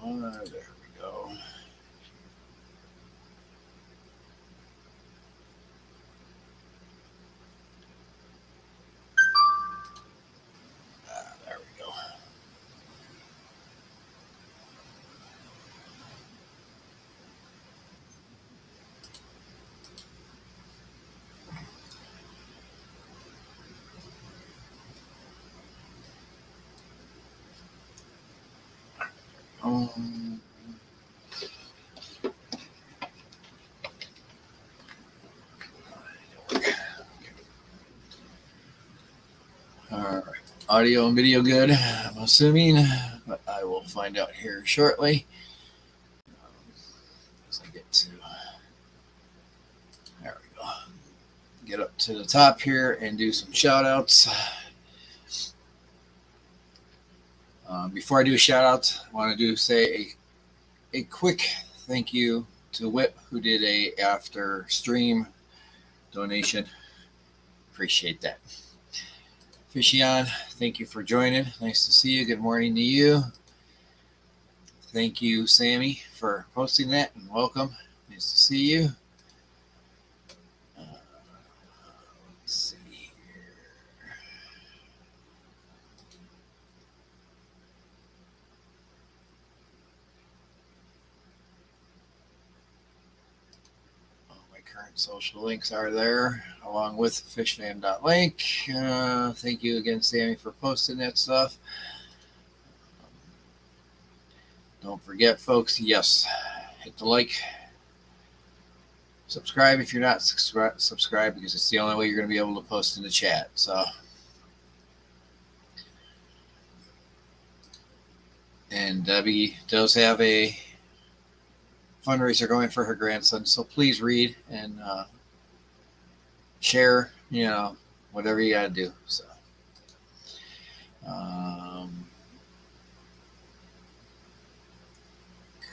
There we go. There we go. All right. Audio and video good, I'm assuming, but I will find out here shortly. As I get to, there we go. Get up to the top here and do some shout outs. Before I do shout outs, I want to say a quick thank you to Whip, who did a after stream donation. Appreciate that. Fishion, thank you for joining. Nice to see you. Good morning to you. Thank you, Sammy, for posting that, and welcome. Nice to see you. Let's see here. My current social links are there, along with fishfam.link. Thank you again, Sammy, for posting that stuff. Don't forget, folks, yes, hit the like. Subscribe if you're not subscribed, because it's the only way you're going to be able to post in the chat. So, and Debbie does have a fundraiser going for her grandson, so please read and share, whatever you got to do. So,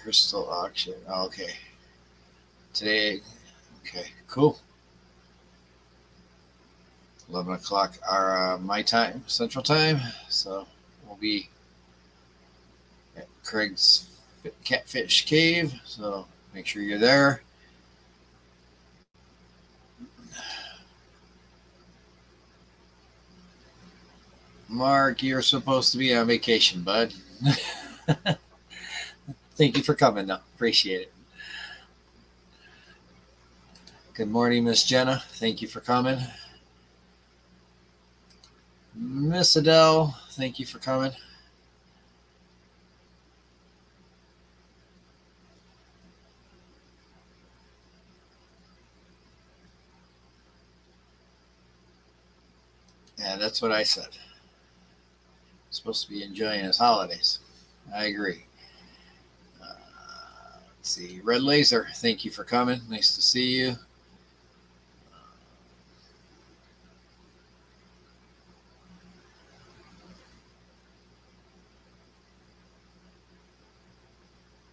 crystal auction. Oh, okay. Today, okay, cool. 11 o'clock my time, Central Time. So we'll be at Craig's Catfish Cave. So make sure you're there. Mark, you're supposed to be on vacation, bud. Thank you for coming, though. Appreciate it. Good morning, Miss Jenna. Thank you for coming. Miss Adele, thank you for coming. Yeah, that's what I said. Supposed to be enjoying his holidays. I agree. Let's see. Red Laser, thank you for coming. Nice to see you.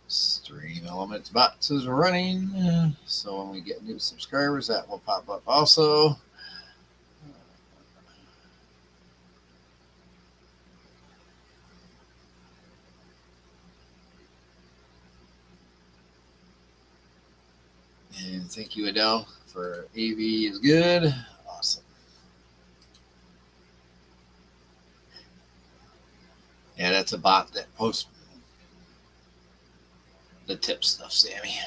Stream Elements bots is running. So when we get new subscribers, that will pop up also. And thank you, Adele, for AV is good. Awesome. Yeah, that's a bot that posts the tip stuff, Sammy.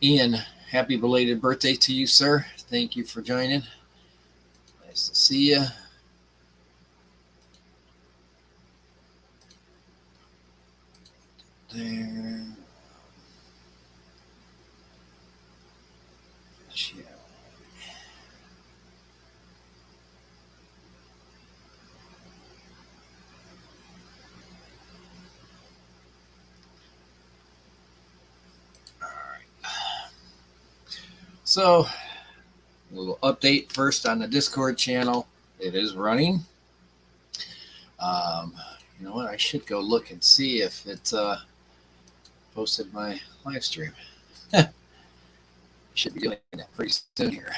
Ian, happy belated birthday to you, sir. Thank you for joining. Nice to see you. There. Yeah. All right. So, a little update first on the Discord channel. It is running. You know what? I should go look and see if it posted my live stream. Should be doing that pretty soon here.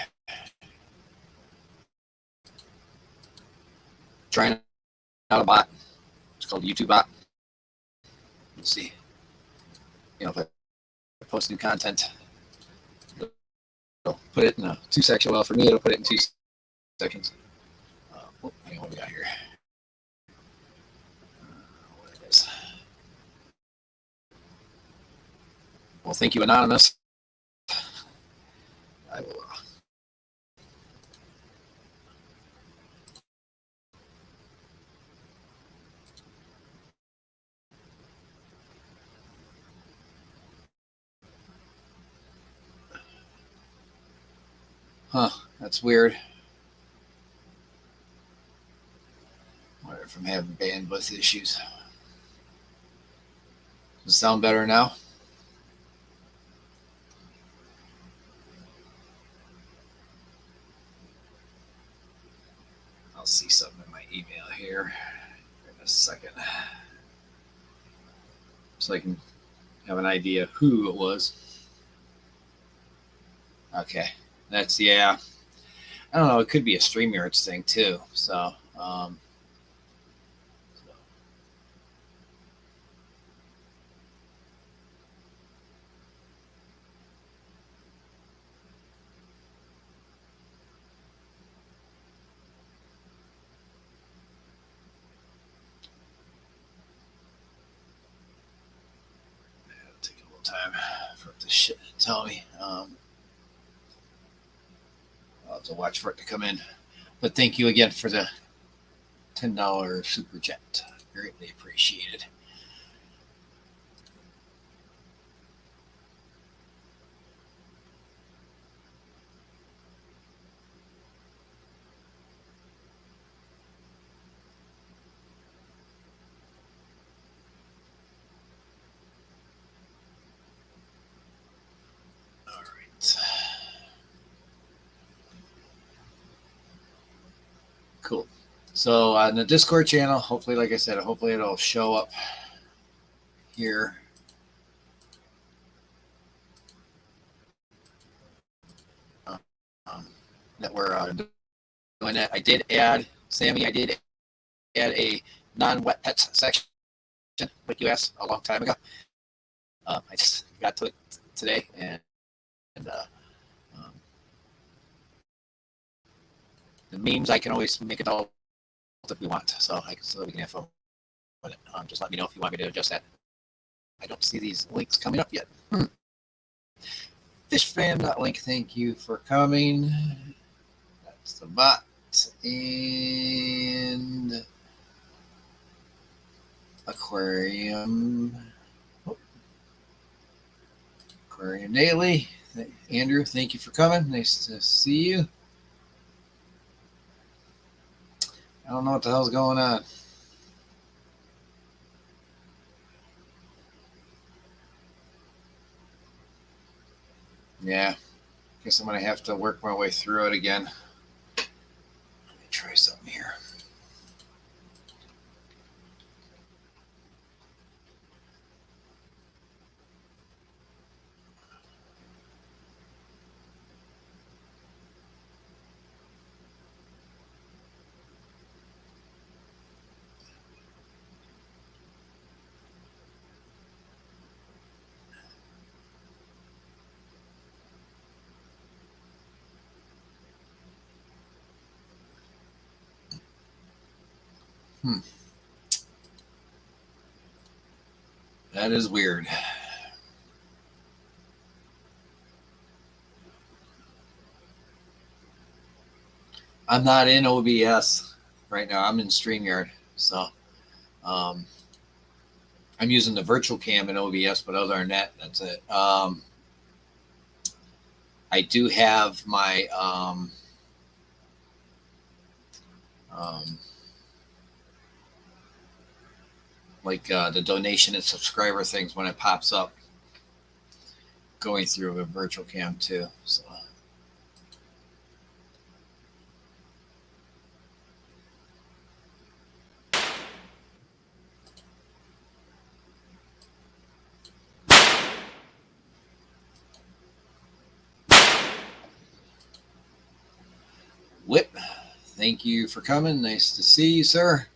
Trying out a bot. It's called YouTube bot. You'll see. If I post new content, it'll put it in a 2-section. Well, for me, it'll put it in 2 sections. What do we got here? What it is. Well, thank you, Anonymous. I will. That's weird. Wonder if I'm having bandwidth issues. Does it sound better now? I'll see something in my email here in a second, so I can have an idea who it was. Okay, that's, yeah. I don't know. It could be a StreamYard thing too. So, all it'll take a little time for it to tell me. I'll have to watch for it to come in. But thank you again for the $10 super chat. Greatly appreciated. All right. Cool. So on the Discord channel, hopefully, like I said, hopefully it'll show up here. That we're doing that. I did add, Sammy, I did add a non-wet pets section, like you asked a long time ago. I just got to it today, and the memes, I can always make it all if we want, so we can have fun with it. Just let me know if you want me to adjust that. I don't see these links coming up yet. Fishfan.link, thank you for coming. That's the bot. And Aquarium. Aquarium Daily. Andrew, thank you for coming. Nice to see you. I don't know what the hell's going on. Yeah, guess I'm going to have to work my way through it again. Let me try something here. That is weird. I'm not in OBS right now. I'm in StreamYard. So I'm using the virtual cam in OBS, but other than that, that's it. I do have my the donation and subscriber things when it pops up going through a virtual cam too. So Whip, thank you for coming. Nice to see you, sir.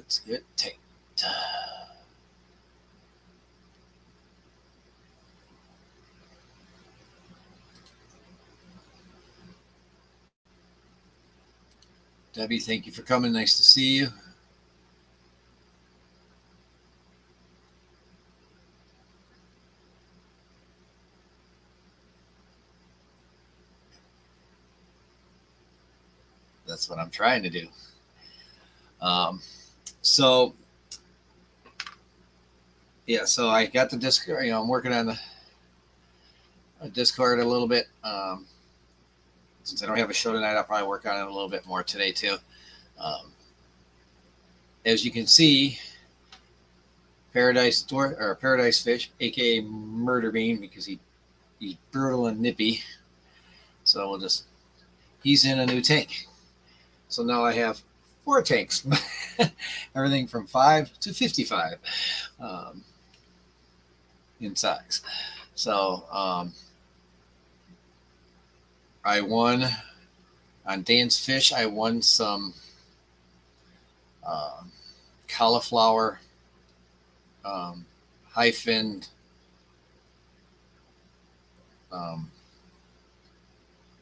let's get tanked. Debbie, thank you for coming. Nice to see you. That's what I'm trying to do. So I got the Discord. I'm working on the Discord a little bit. Since I don't have a show tonight, I'll probably work on it a little bit more today too. As you can see, Paradise Fish, aka Murder Bean, because he's brutal and nippy. So he's in a new tank. So now I have 4 tanks, everything from 5 to 55 in size. So I won on Dan's Fish. I won some cauliflower hyphen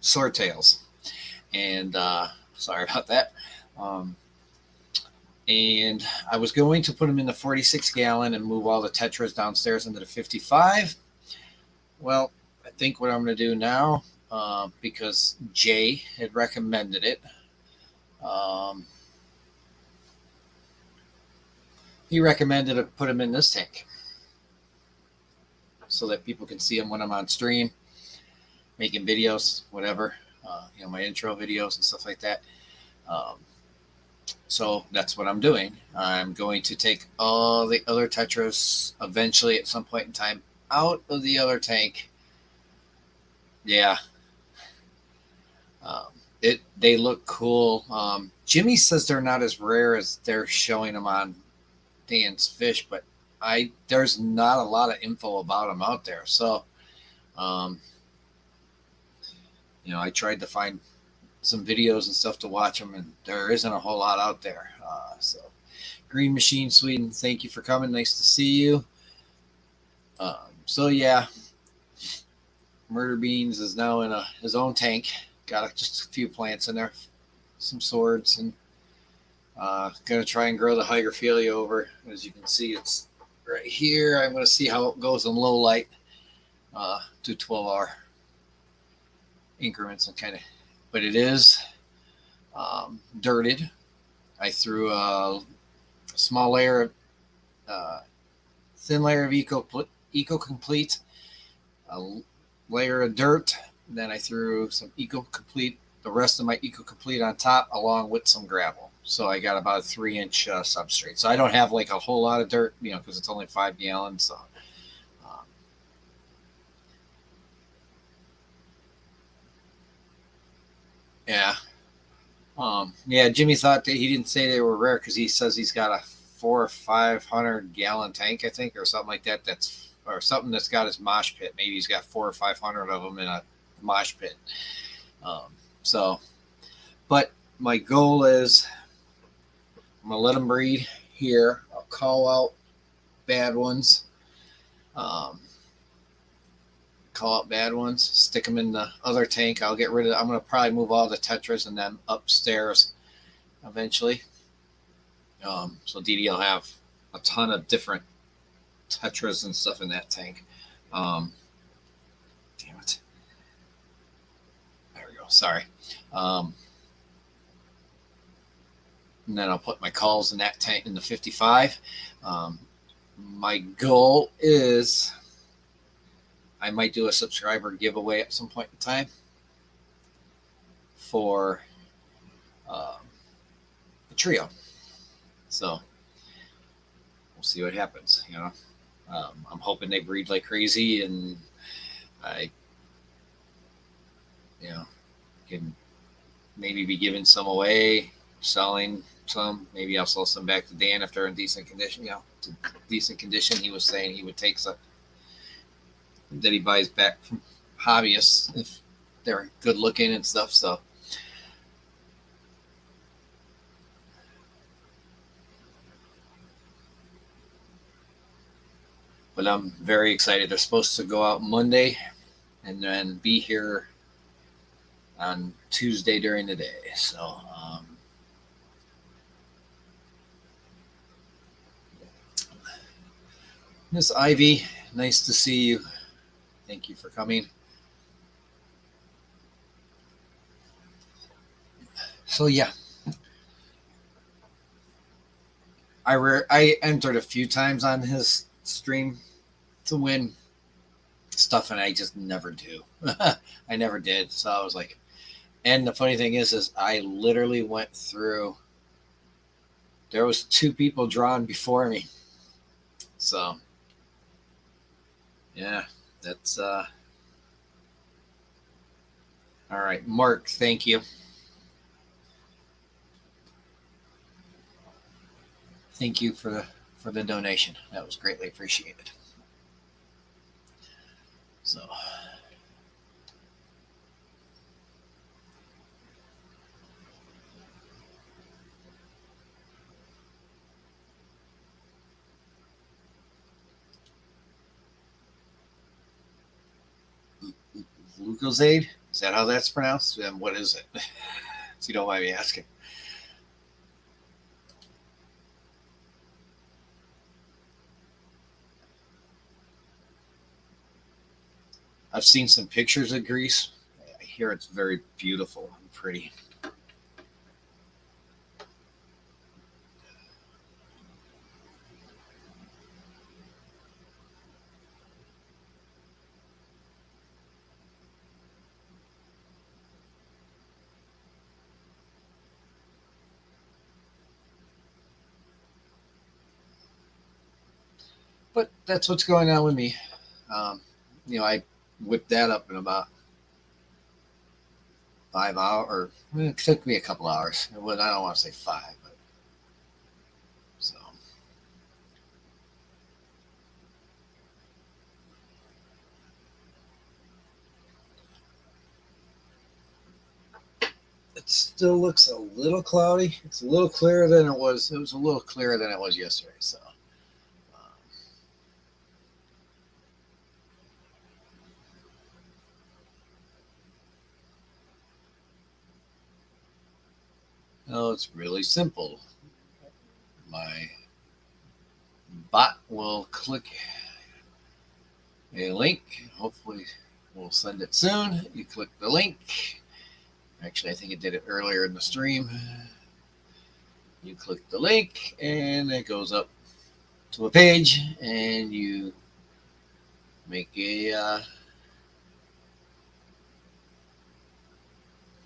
swordtails, and sorry about that. And I was going to put them in the 46 gallon and move all the tetras downstairs into the 55. Well, I think what I'm going to do now, because Jay had recommended it, he recommended to put them in this tank so that people can see them when I'm on stream, making videos, whatever, my intro videos and stuff like that. So that's what I'm doing. I'm going to take all the other tetras eventually at some point in time out of the other tank. Yeah. They look cool. Jimmy says they're not as rare as they're showing them on Dan's Fish, but there's not a lot of info about them out there. So, I tried to find some videos and stuff to watch them, and there isn't a whole lot out there. So Green Machine Sweden, thank you for coming. Nice to see you. So yeah, Murder Beans is now in his own tank. Got just a few plants in there, some swords, and gonna try and grow the hygrophilia over. As you can see, it's right here. I'm gonna see how it goes in low light, to 12-hour increments, and but it is dirted. I threw a small layer of thin layer of Eco Complete, a layer of dirt. Then I threw some Eco Complete, the rest of my Eco Complete on top, along with some gravel. So I got about a 3-inch substrate. So I don't have like a whole lot of dirt, because it's only 5 gallons. So yeah. Jimmy thought that he didn't say they were rare because he says he's got a 400 or 500 gallon tank, I think, or something like that. Or something that's got his mosh pit. Maybe he's got 400 or 500 of them in a mosh pit. But my goal is I'm gonna let them breed here. I'll call out bad ones. Stick them in the other tank. I'm gonna probably move all the tetras and then upstairs eventually. So Dee Dee will have a ton of different tetras and stuff in that tank. Damn it. There we go. Sorry. And then I'll put my calls in that tank in the 55. My goal is I might do a subscriber giveaway at some point in time for a trio. So we'll see what happens. I'm hoping they breed like crazy, and I, can maybe be giving some away, selling some. Maybe I'll sell some back to Dan if they're in decent condition. He was saying he would take some that he buys back from hobbyists if they're good looking and stuff. So But I'm very excited. They're supposed to go out Monday and then be here on Tuesday during the day. So, Miss Ivy, nice to see you. Thank you for coming. So yeah, I entered a few times on his stream to win stuff, and I just never do. I never did. So I was like, and the funny thing is I literally went through. There was 2 people drawn before me. So yeah, that's all right. Mark, thank you. Thank you for the donation. That was greatly appreciated. So Lucozade, is that how that's pronounced? And what is it? So you don't mind me asking. I've seen some pictures of Greece. I hear it's very beautiful and pretty. But that's what's going on with me. I whipped that up in about 5 hours, or it took me a couple hours. I don't want to say 5, but so it still looks a little cloudy. It's a little clearer than it was. It was a little clearer than it was yesterday. So. Oh, it's really simple. My bot will click a link. Hopefully, we'll send it soon. You click the link. Actually, I think it did it earlier in the stream. You click the link, and it goes up to a page, and you make a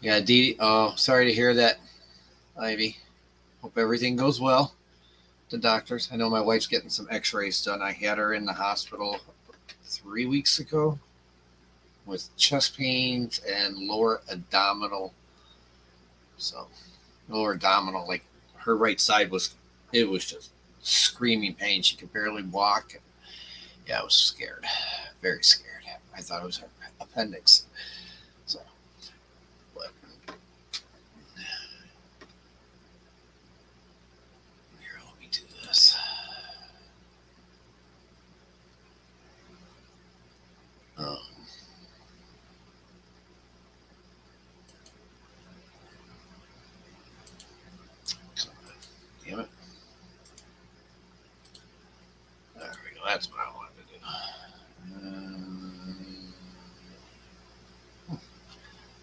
yeah. Dee, oh, sorry to hear that, Ivy. Hope everything goes well. The doctors. I know my wife's getting some X-rays done. I had her in the hospital 3 weeks ago with chest pains and lower abdominal. So lower abdominal, like her right side was just screaming pain. She could barely walk. Yeah, I was scared, very scared. I thought it was her appendix. So, but here, let me do this. Damn it. There we go. That's what I wanted to do.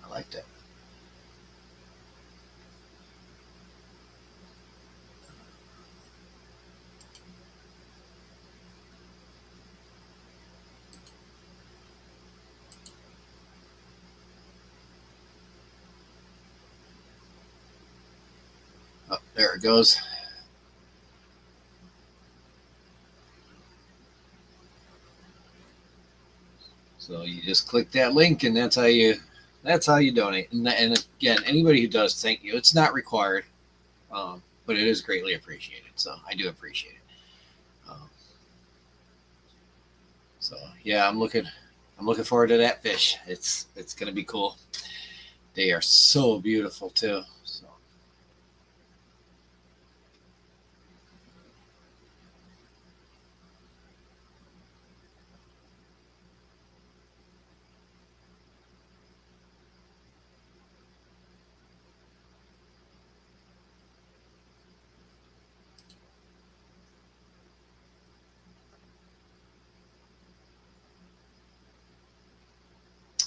I like that. Oh, there it goes. So you just click that link, and that's how you donate. And again, anybody who does, thank you. It's not required, but it is greatly appreciated. So I do appreciate it. So yeah, I'm looking forward to that fish. It's gonna be cool. They are so beautiful too. So.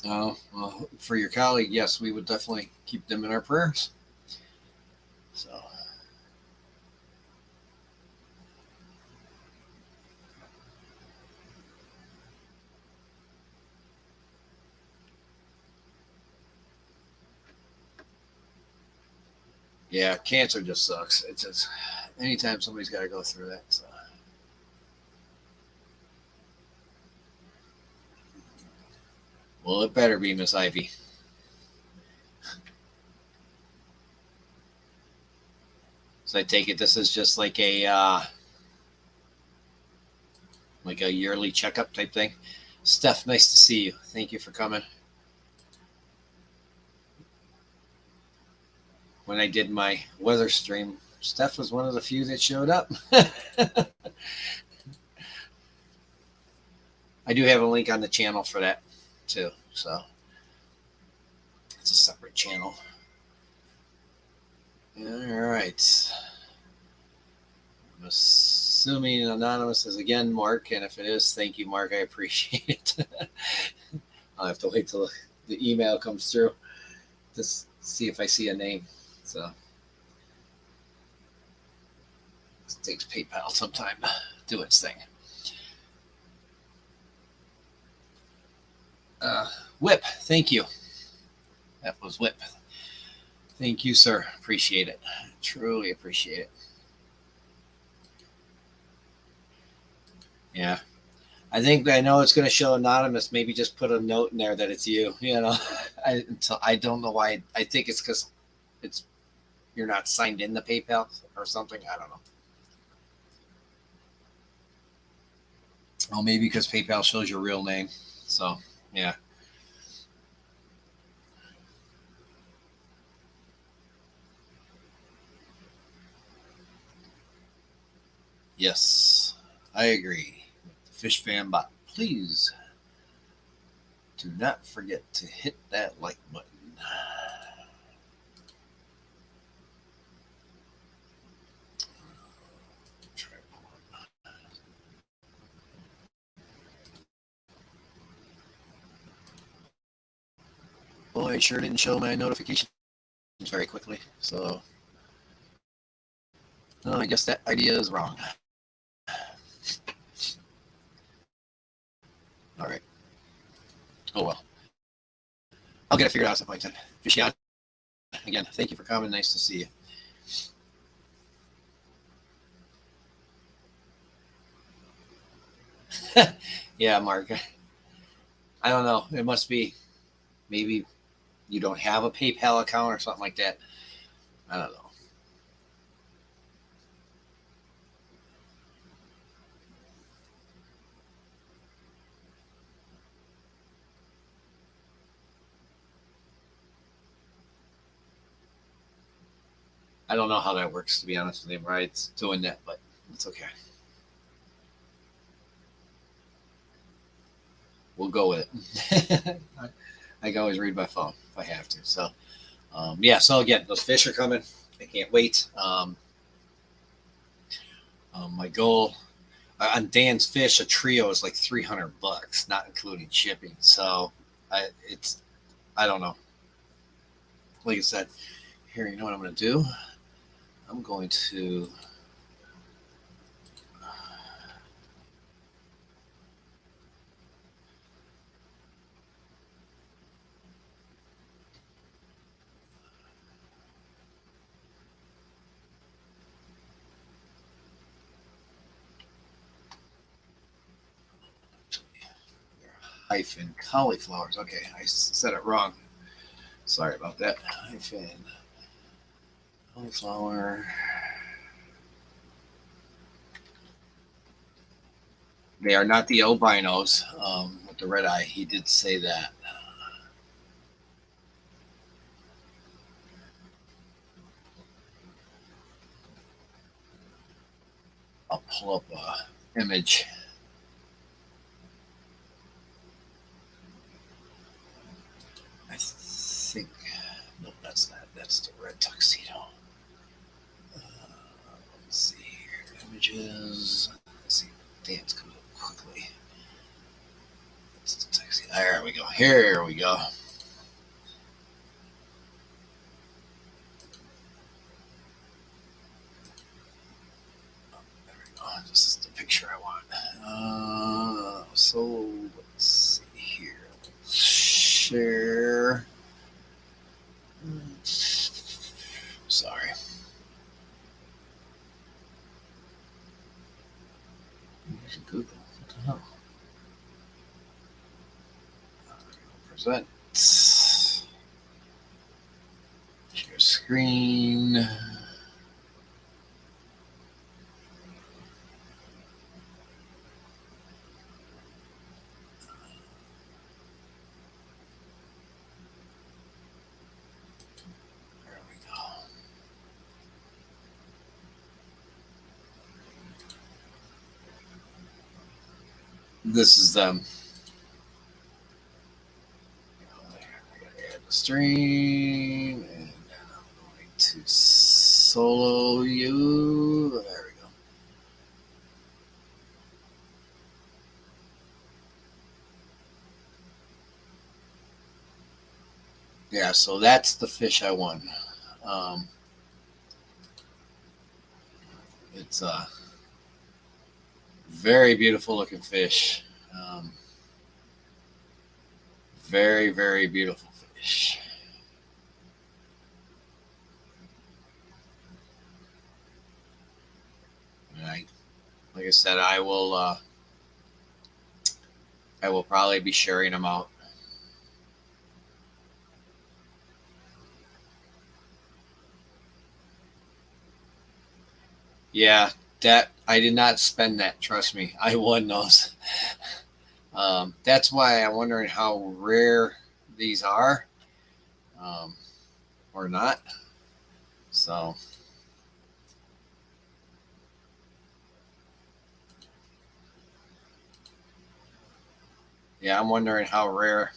Well, for your colleague, yes, we would definitely keep them in our prayers. So. Yeah, cancer just sucks. It's just anytime somebody's got to go through that. So. Well, it better be Miss Ivy. So I take it this is just like a yearly checkup type thing. Steph, nice to see you. Thank you for coming. When I did my weather stream, Steph was one of the few that showed up. I do have a link on the channel for that too. So it's a separate channel. All right. I'm assuming anonymous is again Mark, and if it is, thank you, Mark. I appreciate it. I'll have to wait till the email comes through to see if I see a name. So it takes PayPal some time to do its thing. Whip, thank you. That was Whip. Thank you, sir. Appreciate it. Truly appreciate it. Yeah. I think I know it's going to show anonymous. Maybe just put a note in there that it's you. You know, I don't know why. I think it's because you're not signed in the PayPal or something. I don't know. Oh, maybe because PayPal shows your real name. So yeah. Yes, I agree. Fish fan bot, please do not forget to hit that like button. Boy, I sure didn't show my notifications very quickly. So, I guess that idea is wrong. All right. Oh well. I'll get it figured out at some point then. Fishy, again, thank you for coming. Nice to see you. Yeah, Mark. I don't know. It must be maybe you don't have a PayPal account or something like that. I don't know. I don't know how that works, to be honest with you. Right? It's doing that, but it's okay. We'll go with it. I can always read my phone if I have to. So, yeah. So again, those fish are coming. I can't wait. My goal on Dan's Fish, a trio is like $300, not including shipping. So, I don't know. Like I said, here, you know what I'm going to do? I'm going to hyphen cauliflowers. Okay, I said it wrong. Sorry about that. Hyphen cauliflower. They are not the albinos with the red eye. He did say that. I'll pull up a image. I think no, that's not. That's the red tuxedo. Let's see here. Images. Let's see. Dan's coming up quickly. That's the tuxedo. There we go. Here we go. There we go. This is the picture I want. So let's see here. Share. Sorry. Google. What the hell? Present. Share screen. There we go. This is them. Stream, and then I'm going to solo you. There we go. Yeah, so that's the fish I won. It's a very beautiful looking fish. Very, very beautiful fish. And like I said, I will probably be sharing them out. Yeah, that I did not spend that. Trust me, I won those. That's why I'm wondering how rare these are, or not. So, yeah, I'm wondering how rare.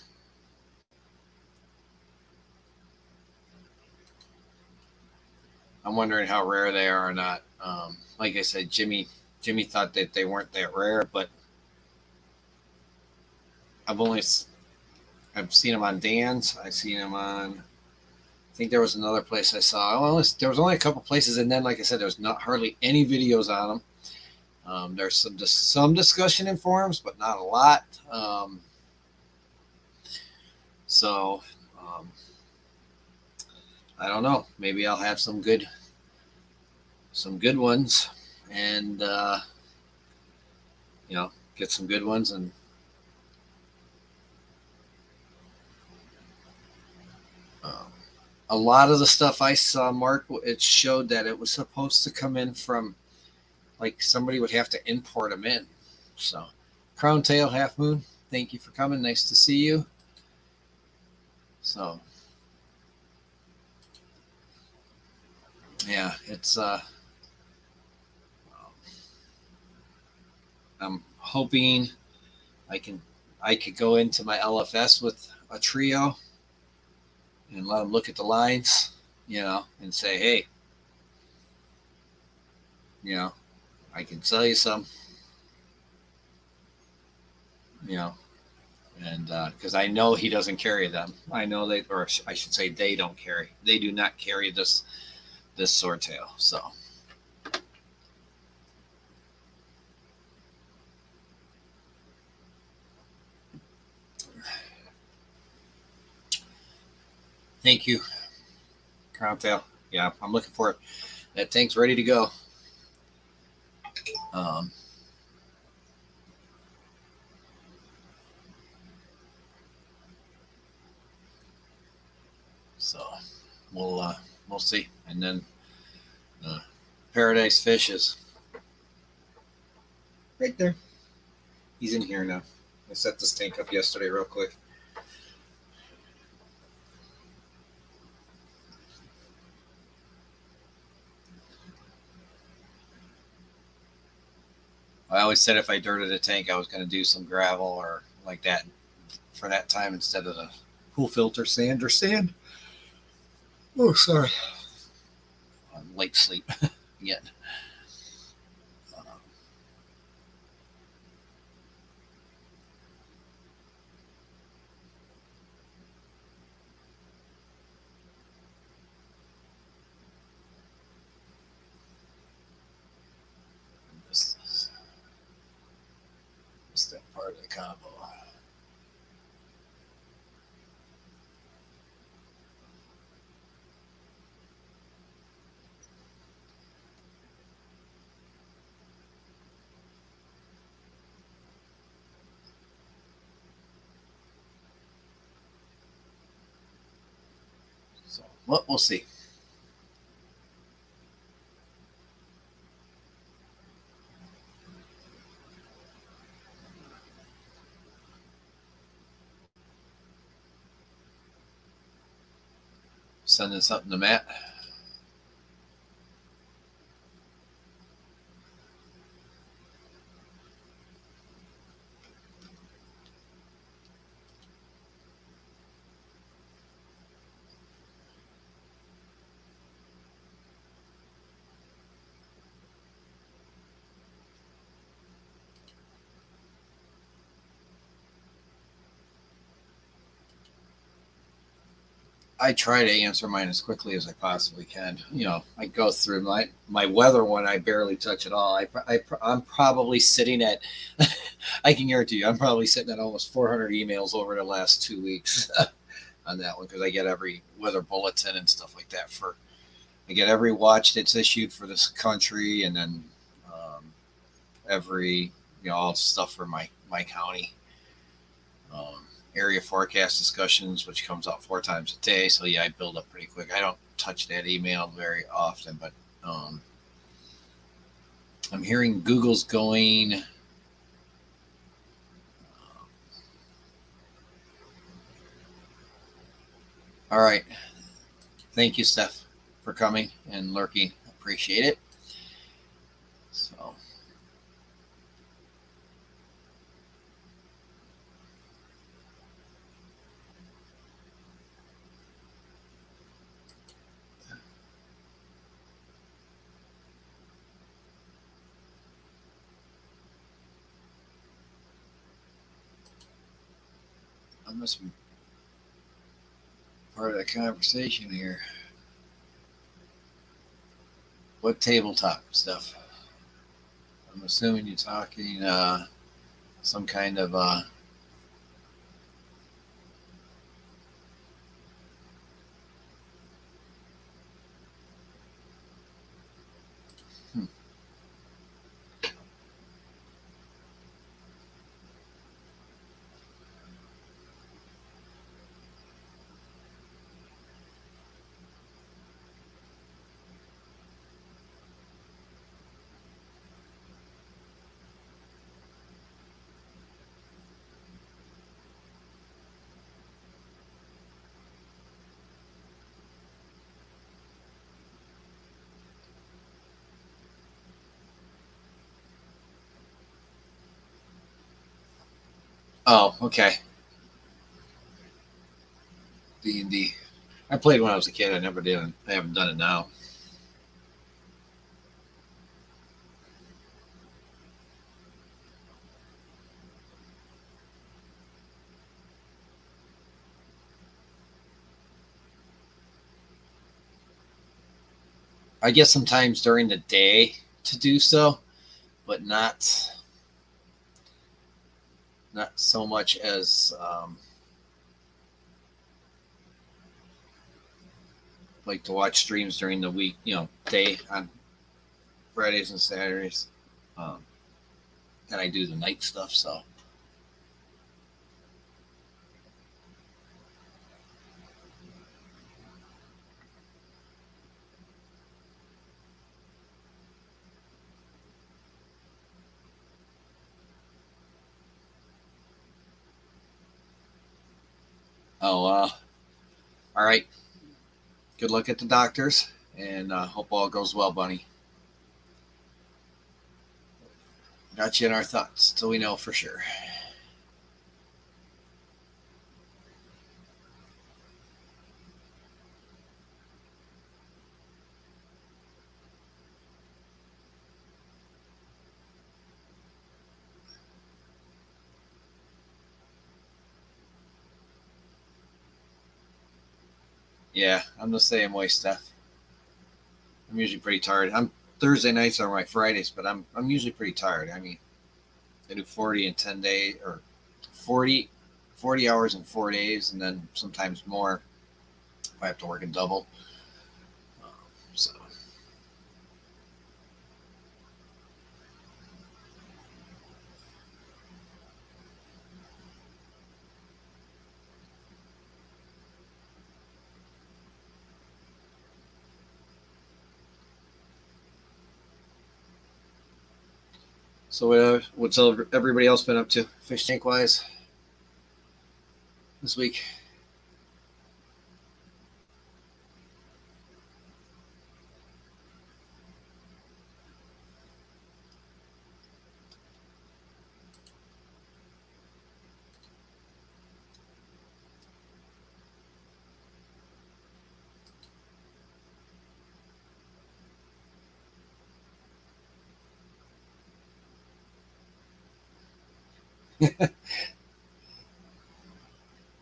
I'm wondering how rare they are or not. Like I said, Jimmy thought that they weren't that rare, but I've seen them on Dan's. I've seen them on. I think there was another place I saw. There was only a couple places, and then, like I said, there's not hardly any videos on them. There's some discussion in forums, but not a lot. So I don't know. Maybe I'll have some good ones, and get some good ones. And a lot of the stuff I saw, Mark, it showed that it was supposed to come in from, like, somebody would have to import them in. So, Crown Tail Half Moon, thank you for coming. Nice to see you. So, yeah, it's I'm hoping I could go into my LFS with a trio and let them look at the lines, and say, hey, I can sell you some, and because I know he doesn't carry them. I know or I should say they don't carry. They do not carry this swordtail. So. Thank you, Crown Tail. Yeah, I'm looking for it. That tank's ready to go. So we'll see. And then Paradise Fish is right there. He's in here now. I set this tank up yesterday real quick. I always said if I dirted a tank, I was going to do some gravel or like that for that time instead of the pool filter sand or sand. Oh, sorry. I'm late sleep again. Step part of the combo. So, well, we'll see. Sending something to Matt. I try to answer mine as quickly as I possibly can. I go through my weather one. I barely touch at all. I'm probably sitting at, I can guarantee you, I'm probably sitting at almost 400 emails over the last 2 weeks on that one because I get every weather bulletin and stuff like that. I get every watch that's issued for this country, and then every all stuff for my county. Area forecast discussions, which comes out 4 times a day. So yeah, I build up pretty quick. I don't touch that email very often, but I'm hearing Google's going. All right. Thank you, Steph, for coming and lurking. Appreciate it. So. I must be part of the conversation here. What tabletop stuff? I'm assuming you're talking some kind of oh, okay. D&D. I played when I was a kid. I never did. I haven't done it now. I guess sometimes during the day to do so, but not so much as like to watch streams during the week, day on Fridays and Saturdays. And I do the night stuff, so. Oh, all right. Good luck at the doctors, and hope all goes well, Bunny. Got you in our thoughts till we know for sure. Yeah, I'm the same way, Steph. I'm usually pretty tired. Thursday nights are my Fridays, but I'm usually pretty tired. I mean, I do 40 in 10 days, or 40, 40 hours in 4 days, and then sometimes more if I have to work a double. So what's everybody else been up to fish tank wise this week?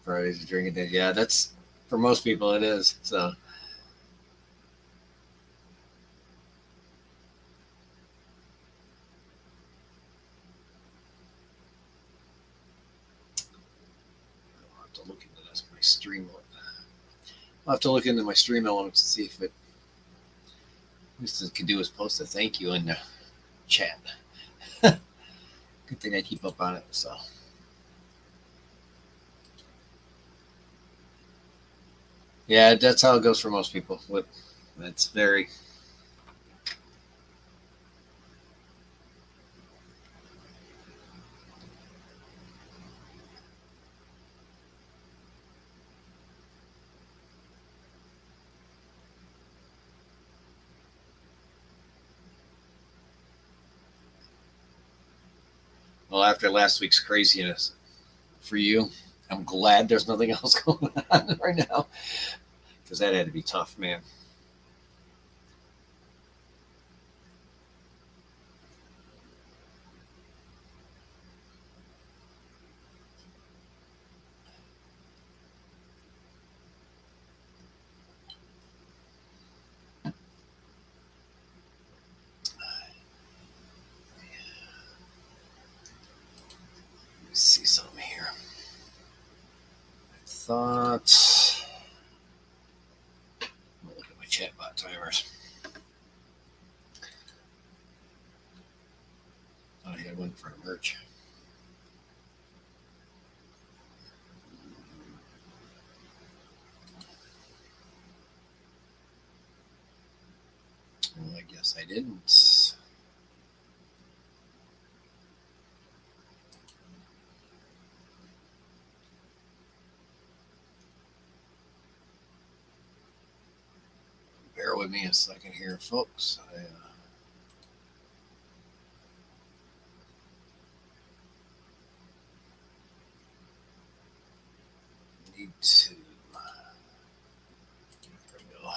Friday's a drinking day. Yeah, that's for most people it is. So I'll have to look into this my stream. I'll have to look into my stream elements to see if it at least it can do is post a thank you in the chat. Good thing I keep up on it. So yeah, that's how it goes for most people. That's very. Well, after last week's craziness for you, I'm glad there's nothing else going on right now because that had to be tough, man. Let me see something here. I thought. Look at my chatbot timers. I had one for merch. Well, I guess I didn't. Bear with me a second here, folks. I need to. There we go.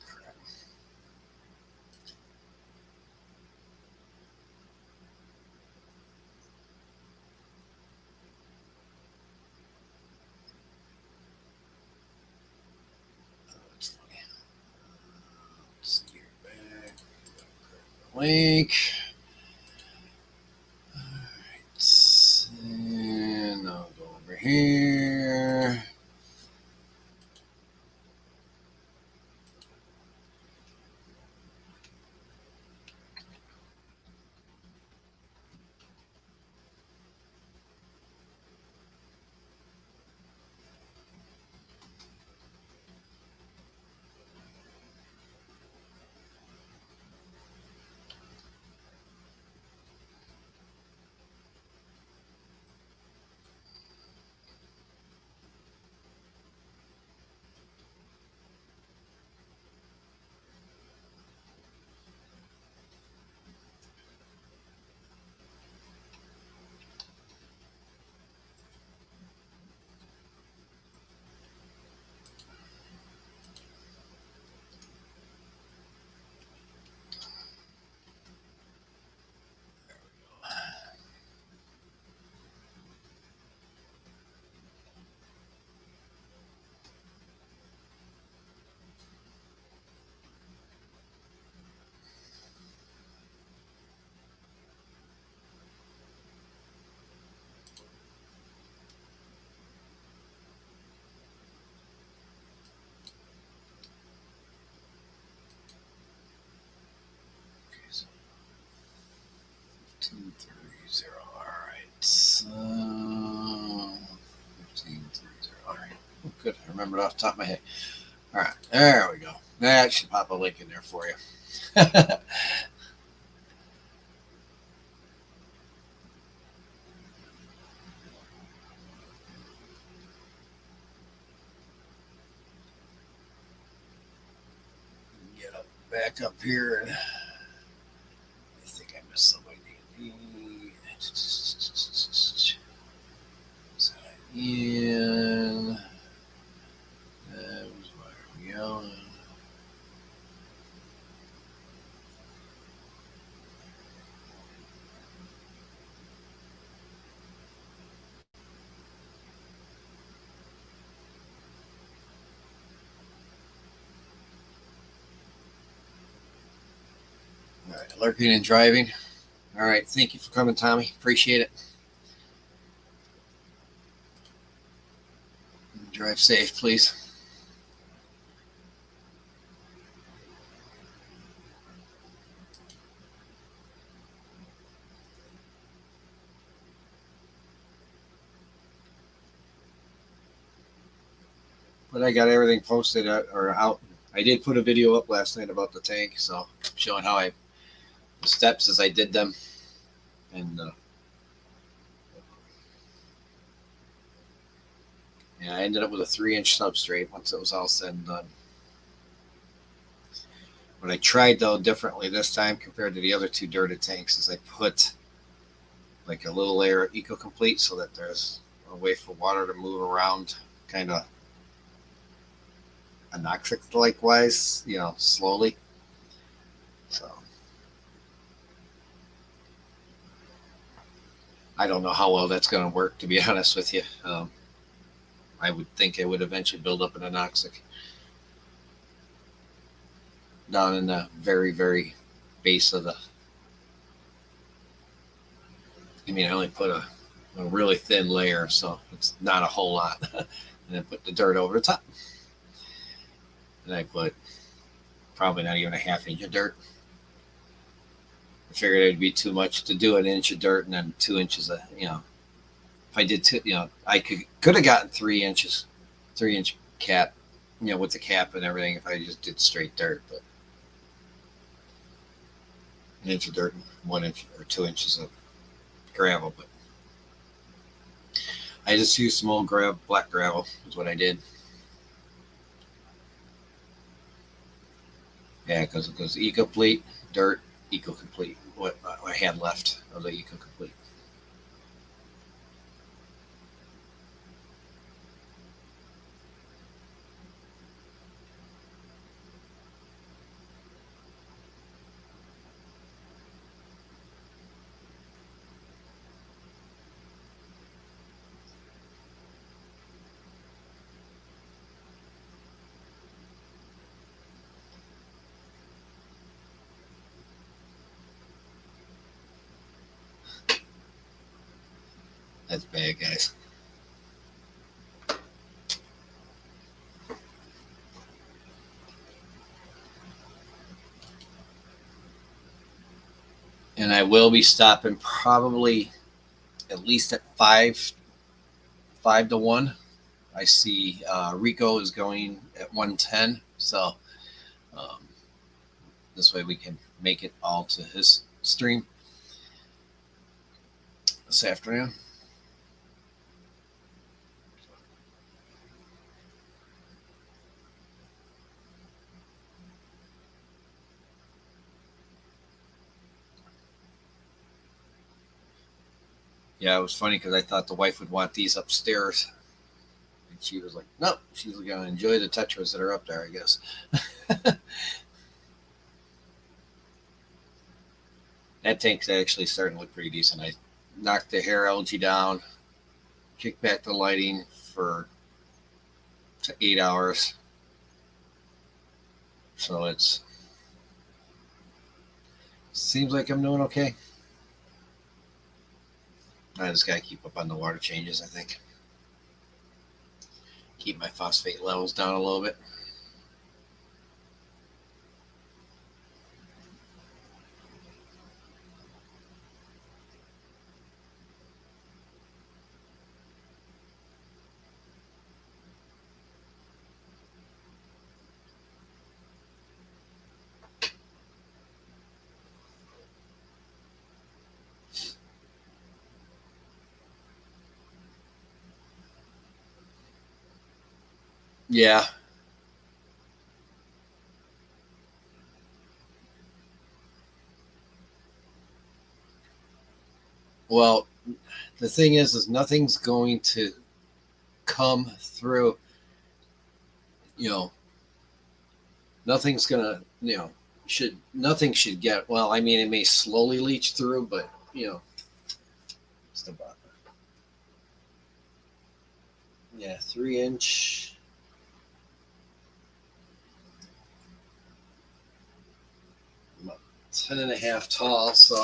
Crap. Oh, that's funny. Let's get back. Link. Alright. And I'll go over here. 1530. All right. So 1530. All right. Oh, good. I remembered off the top of my head. All right. There we go. That should pop a link in there for you. Get up, back up here. And I think I missed somebody. Ian. That was where we going. All right, lurking and driving. All right, thank you for coming, Tommy. Appreciate it. Drive safe, please. But I got everything posted or out. I did put a video up last night about the tank, so showing how the steps as I did them, and yeah, I ended up with a 3-inch substrate once it was all said and done. What I tried though differently this time compared to the other two dirted tanks is I put like a little layer of Eco Complete so that there's a way for water to move around, kind of anoxic likewise, slowly. So I don't know how well that's going to work, to be honest with you. I would think it would eventually build up an anoxic down in the very, very base of the. I mean, I only put a really thin layer, so it's not a whole lot. And then put the dirt over the top. And I put probably not even a half-inch of dirt. I figured it'd be too much to do an inch of dirt and then 2 inches of, if I did two, I could have gotten 3 inches, 3-inch cap, with the cap and everything if I just did straight dirt, but an inch of dirt and 1 inch or 2 inches of gravel. But I just used some old black gravel is what I did. Yeah, because it goes Eco-Complete, dirt, Eco-Complete, what I had left of the Eco-Complete. That's bad, guys. And I will be stopping probably at least at 5 to 1. I see Rico is going at 110. So this way we can make it all to his stream this afternoon. Yeah, it was funny because I thought the wife would want these upstairs. And she was like, no, she's going to enjoy the tetras that are up there, I guess. That tank's actually starting to look pretty decent. I knocked the hair algae down, kicked back the lighting for 8 hours. So it seems like I'm doing okay. I just got to keep up on the water changes, I think. Keep my phosphate levels down a little bit. Yeah. Well, the thing is nothing's going to come through. You know, nothing's gonna. Nothing should get. Well, I mean, it may slowly leach through, but it's about, yeah, 3 inch. About 10 and a half tall, so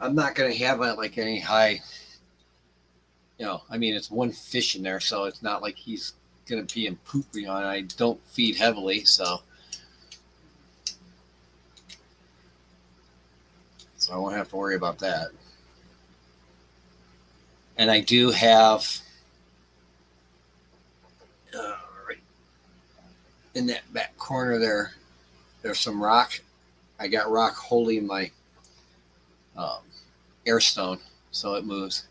I'm not gonna have like any high. I mean, it's one fish in there, so it's not like he's gonna pee and poop me on. I don't feed heavily, so I won't have to worry about that. And I do have right in that back corner there. There's some rock. I got rock holding my um, air stone, so it moves.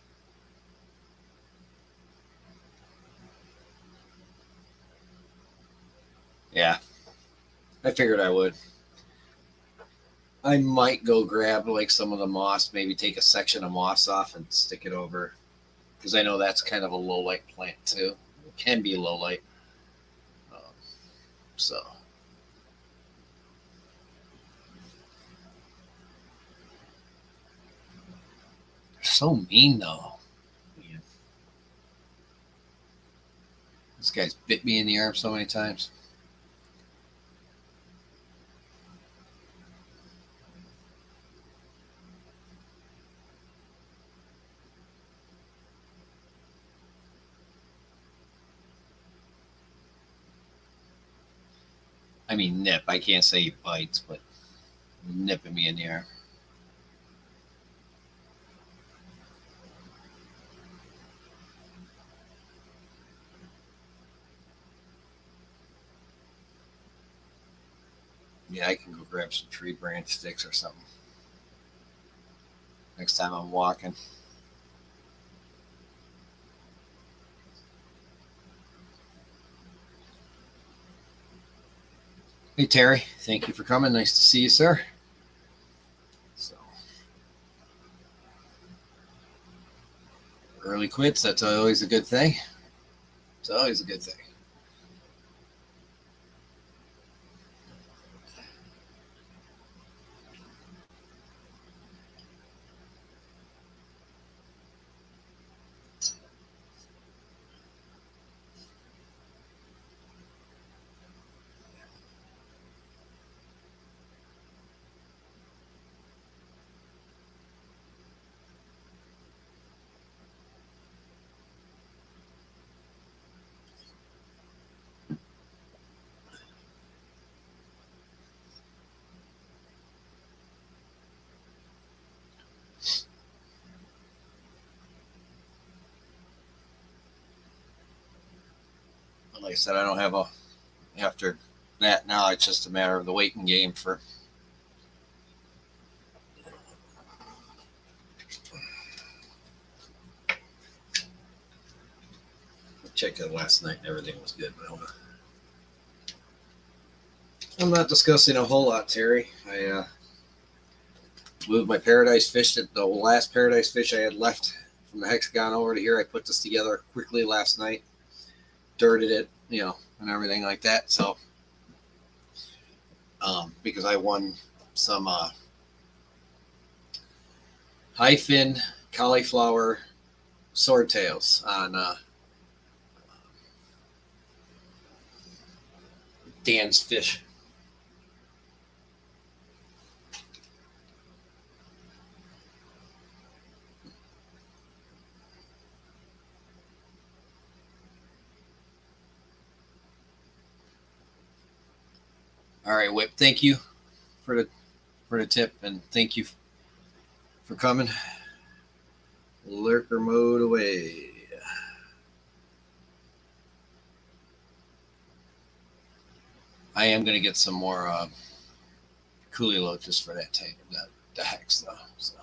Yeah, I figured I would. I might go grab like some of the moss, maybe take a section of moss off and stick it over, because I know that's kind of a low light plant too. It can be low light. Um, so they're so mean though. Man, this guy's bit me in the arm so many times. I mean, nip. I can't say he bites, but nipping me in the arm. Yeah, I can go grab some tree branch sticks or something next time I'm walking. Hey, Terry. Thank you for coming. Nice to see you, sir. So, early quits, that's always a good thing. It's always a good thing. But like I said, I don't have a after that now. It's just a matter of the waiting game for. I checked it last night and everything was good. But I'm not discussing a whole lot, Terry. I moved my paradise fish. The last paradise fish I had left from the hexagon over to here. I put this together quickly last night, dirted it, and everything like that. So, because I won some high fin cauliflower swordtails on Dan's Fish. All right, Whip. Thank you for the tip, and thank you for coming. Lurker mode away. I am going to get some more coolie load just for that tank, the hex though. So.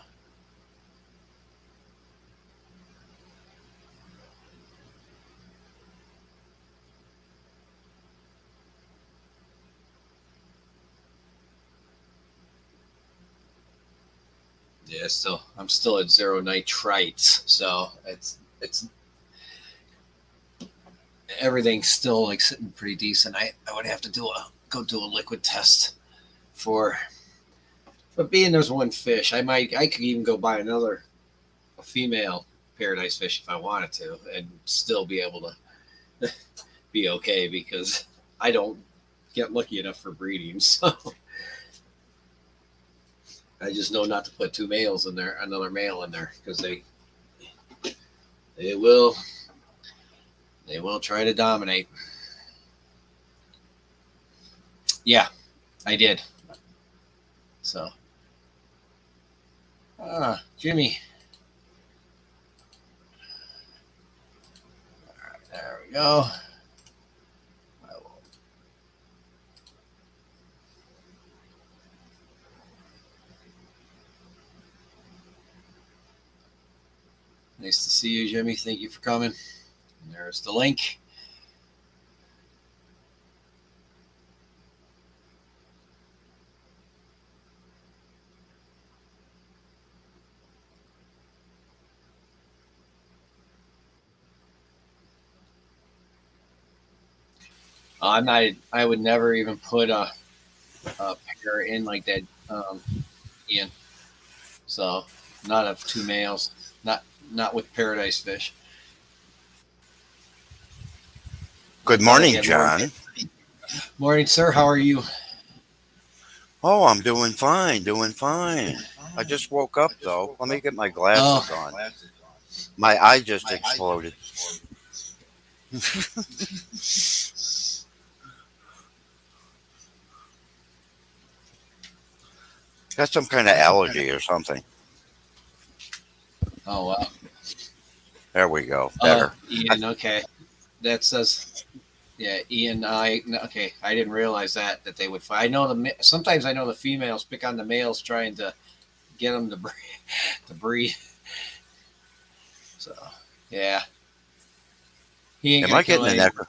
Yeah, I'm still at 0 nitrites, so it's everything's still like sitting pretty decent. I would have to go do a liquid test for, but being there's one fish, I could even go buy a female paradise fish if I wanted to, and still be able to be okay because I don't get lucky enough for breeding, so. I just know not to put two males in there, another male in there, because they will try to dominate. Yeah, I did. So, Jimmy. All right, there we go. Nice to see you, Jimmy. Thank you for coming. And there's the link. I would never even put a pair in like that, Ian. So, not of two males. Not with paradise fish. Good morning, John. Morning, sir. How are you? Oh, I'm doing fine, doing fine. I just woke up, though. Let me get my glasses on. My eye just exploded. Got some kind of allergy or something. Oh, wow. There we go. Better. Ian, okay. That says, yeah, Ian, okay. I didn't realize that they would fight. Sometimes I know the females pick on the males trying to get them to breed. So, yeah. He ain't Am I getting an echo?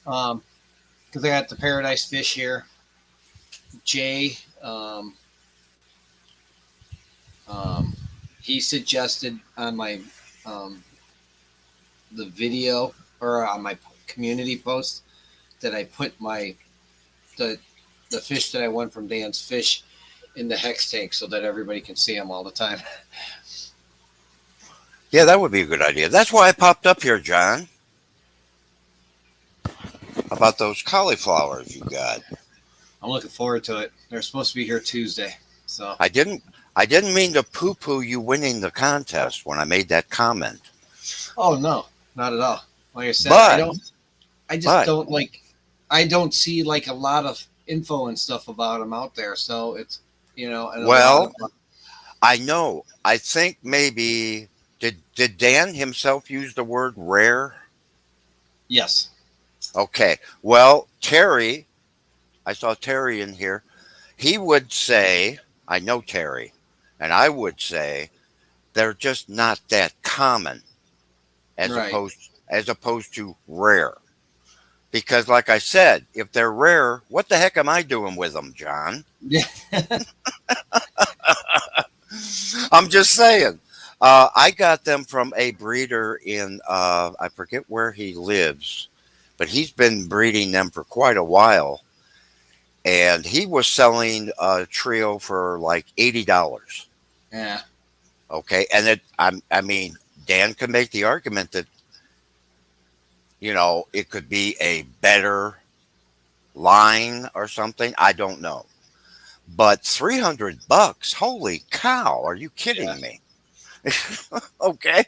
Because I got the paradise fish here. Jay, he suggested on my the video or on my community post that I put the fish that I won from Dan's Fish in the hex tank so that everybody can see them all the time. Yeah, that would be a good idea. That's why I popped up here, John. About those cauliflowers you got. I'm looking forward to it. They're supposed to be here Tuesday. So I didn't mean to poo-poo you winning the contest when I made that comment. Oh no, not at all. Like I said, I don't see like a lot of info and stuff about them out there. So it's, well, I know. I think maybe did Dan himself use the word rare? Yes. Okay. Well, Terry, I saw Terry in here. He would say, I know Terry, and I would say they're just not that common as opposed to rare. Because like I said, if they're rare, what the heck am I doing with them, John? Yeah. I'm just saying. I got them from a breeder in, I forget where he lives, but he's been breeding them for quite a while. And he was selling a trio for like $80. Yeah. Okay. And I mean, Dan could make the argument that, it could be a better line or something. I don't know. But $300, holy cow. Are you kidding me? Okay.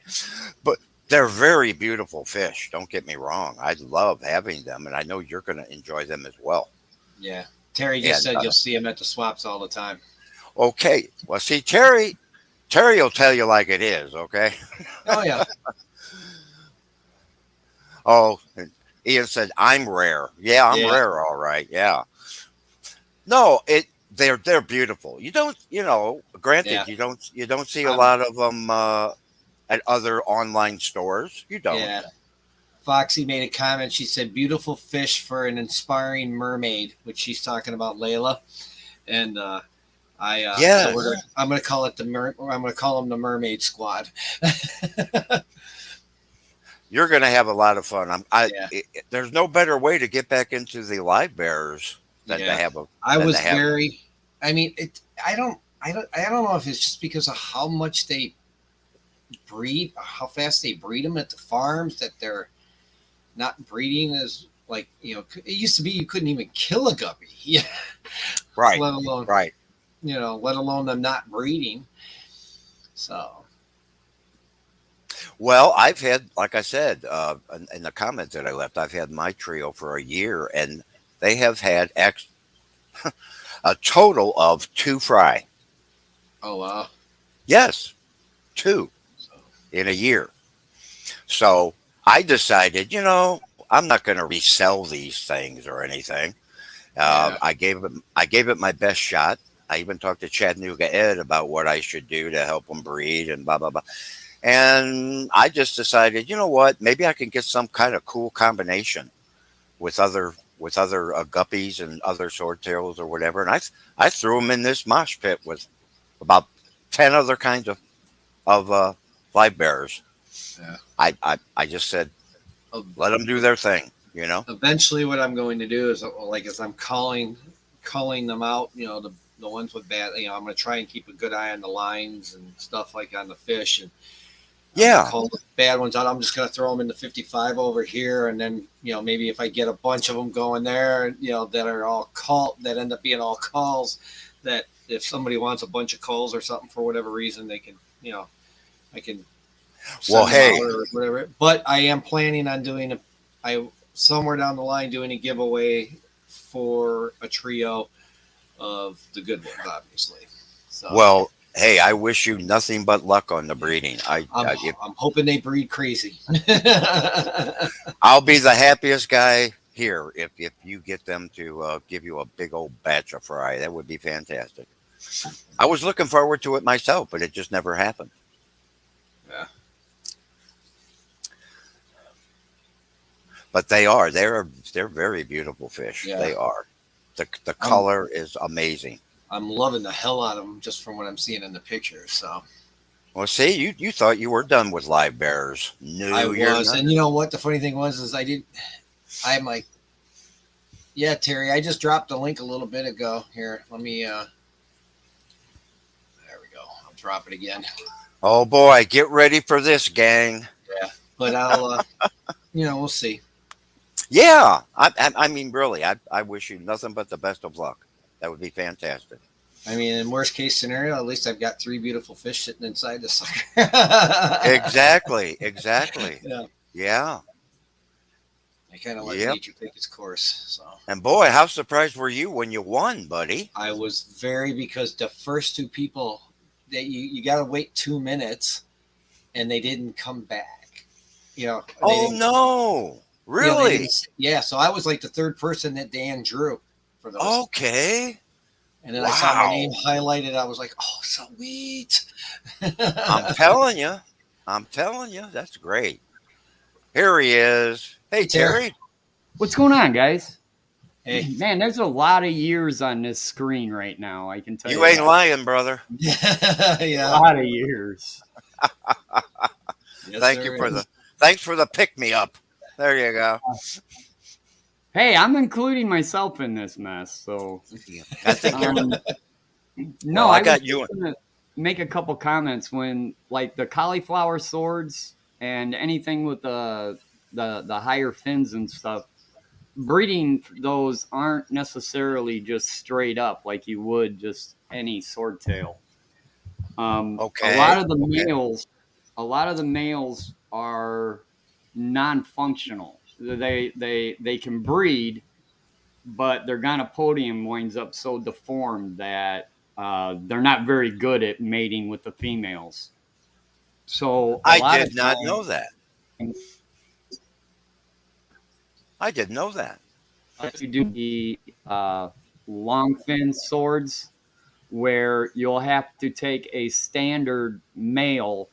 But they're very beautiful fish. Don't get me wrong. I love having them, and I know you're going to enjoy them as well. Yeah. Terry just said you'll see him at the swaps all the time. Okay. Well, see, Terry will tell you like it is, okay? Oh, yeah. Oh, Ian said, I'm rare. Yeah, I'm rare, all right. Yeah. No, they're beautiful. You don't, Yeah. granted, you don't see a I'm, lot of them at other online stores. You don't. yeah. Foxy made a comment. She said, "Beautiful fish for an inspiring mermaid," which she's talking about Layla. And so Yes, I'm gonna call it I'm gonna call them the Mermaid Squad. you're going to have a lot of fun. Yeah, There's no better way to get back into the live bears than to yeah. have a I than to was have. very. I mean, I don't know if it's just because of how much they breed, how fast they breed them at the farms that they're not breeding as like it used to be you couldn't even kill a guppy, yeah, Right, let alone right. let alone them not breeding. So Well, I've had, like I said, in the comments that I left, I've had my trio for a year, and they have had a total of two fry. oh wow, Yes, two so in a year. So I decided, I'm not going to resell these things or anything. yeah, I gave it my best shot. I even talked to Chattanooga Ed about what I should do to help them breed and blah blah blah. And I just decided, you know what? Maybe I can get some kind of cool combination with other guppies and other swordtails or whatever. And I threw them in this mosh pit with about 10 other kinds of live bearers. yeah. I just said, let them do their thing. Eventually, what I'm going to do is like as I'm calling them out, the ones with bad, I'm going to try and keep a good eye on the lines and stuff like on the fish, and I'm going to Yeah. call the bad ones out. I'm just going to throw them in the 55 over here, and then maybe if I get a bunch of them going there, that are all that end up being all calls, that if somebody wants a bunch of calls or something for whatever reason, they can, I can Well, send them hey, out or whatever. But I am planning on I somewhere down the line doing a giveaway for a trio of the good ones, obviously. So well, hey, I wish you nothing but luck on the breeding. I'm I'm hoping they breed crazy. I'll be the happiest guy here if you get them to give you a big old batch of fry. That would be fantastic. I was looking forward to it myself, but it just never happened. Yeah, But they're very beautiful fish. yeah. They are. The I'm color is amazing. I'm loving the hell out of them just from what I'm seeing in the pictures. So Well, see, you thought you were done with live bears. I No, you're was, not. and you know what? The funny thing was is I did. I'm like, yeah, Terry. I just dropped the link a little bit ago. Here, let me. There we go. I'll drop it again. Oh boy, get ready for this, gang. Yeah, but I'll. We'll see. Yeah, I mean, really, I wish you nothing but the best of luck. That would be fantastic. I mean, in worst case scenario, at least I've got three beautiful fish sitting inside the sucker. Exactly, exactly. Yeah, Yeah, I kind of let yep. nature take its course. So And boy, how surprised were you when you won, buddy? I was because the first two people that you got to wait 2 minutes and they didn't come back. They Oh didn't. no, They really? didn't. Yeah, so I was like the third person that Dan drew for those. Okay. And then I saw my name Wow. highlighted. I was like, oh, sweet. I'm telling you, I'm telling you, that's great. Here he is. Hey, Terry. Terry. What's going on, guys? Hey. Man, there's a lot of years on this screen right now. I can tell you. You ain't that. lying, brother. A Yeah. lot of years. Yes, Thanks for the pick me up. There you go. Hey, I'm including myself in this mess. So, I think you're. no, Well, I I got was you. just gonna make a couple comments when, like, the cauliflower swords and anything with the higher fins and stuff. Breeding those aren't necessarily just straight up like you would just any swordtail. Okay. A lot of the Okay. males are non-functional. They can breed, but their gonopodium winds up so deformed that they're not very good at mating with the females. So a I lot did of not know times, that. I didn't know that. if you do the long fin swords where you'll have to take a standard male,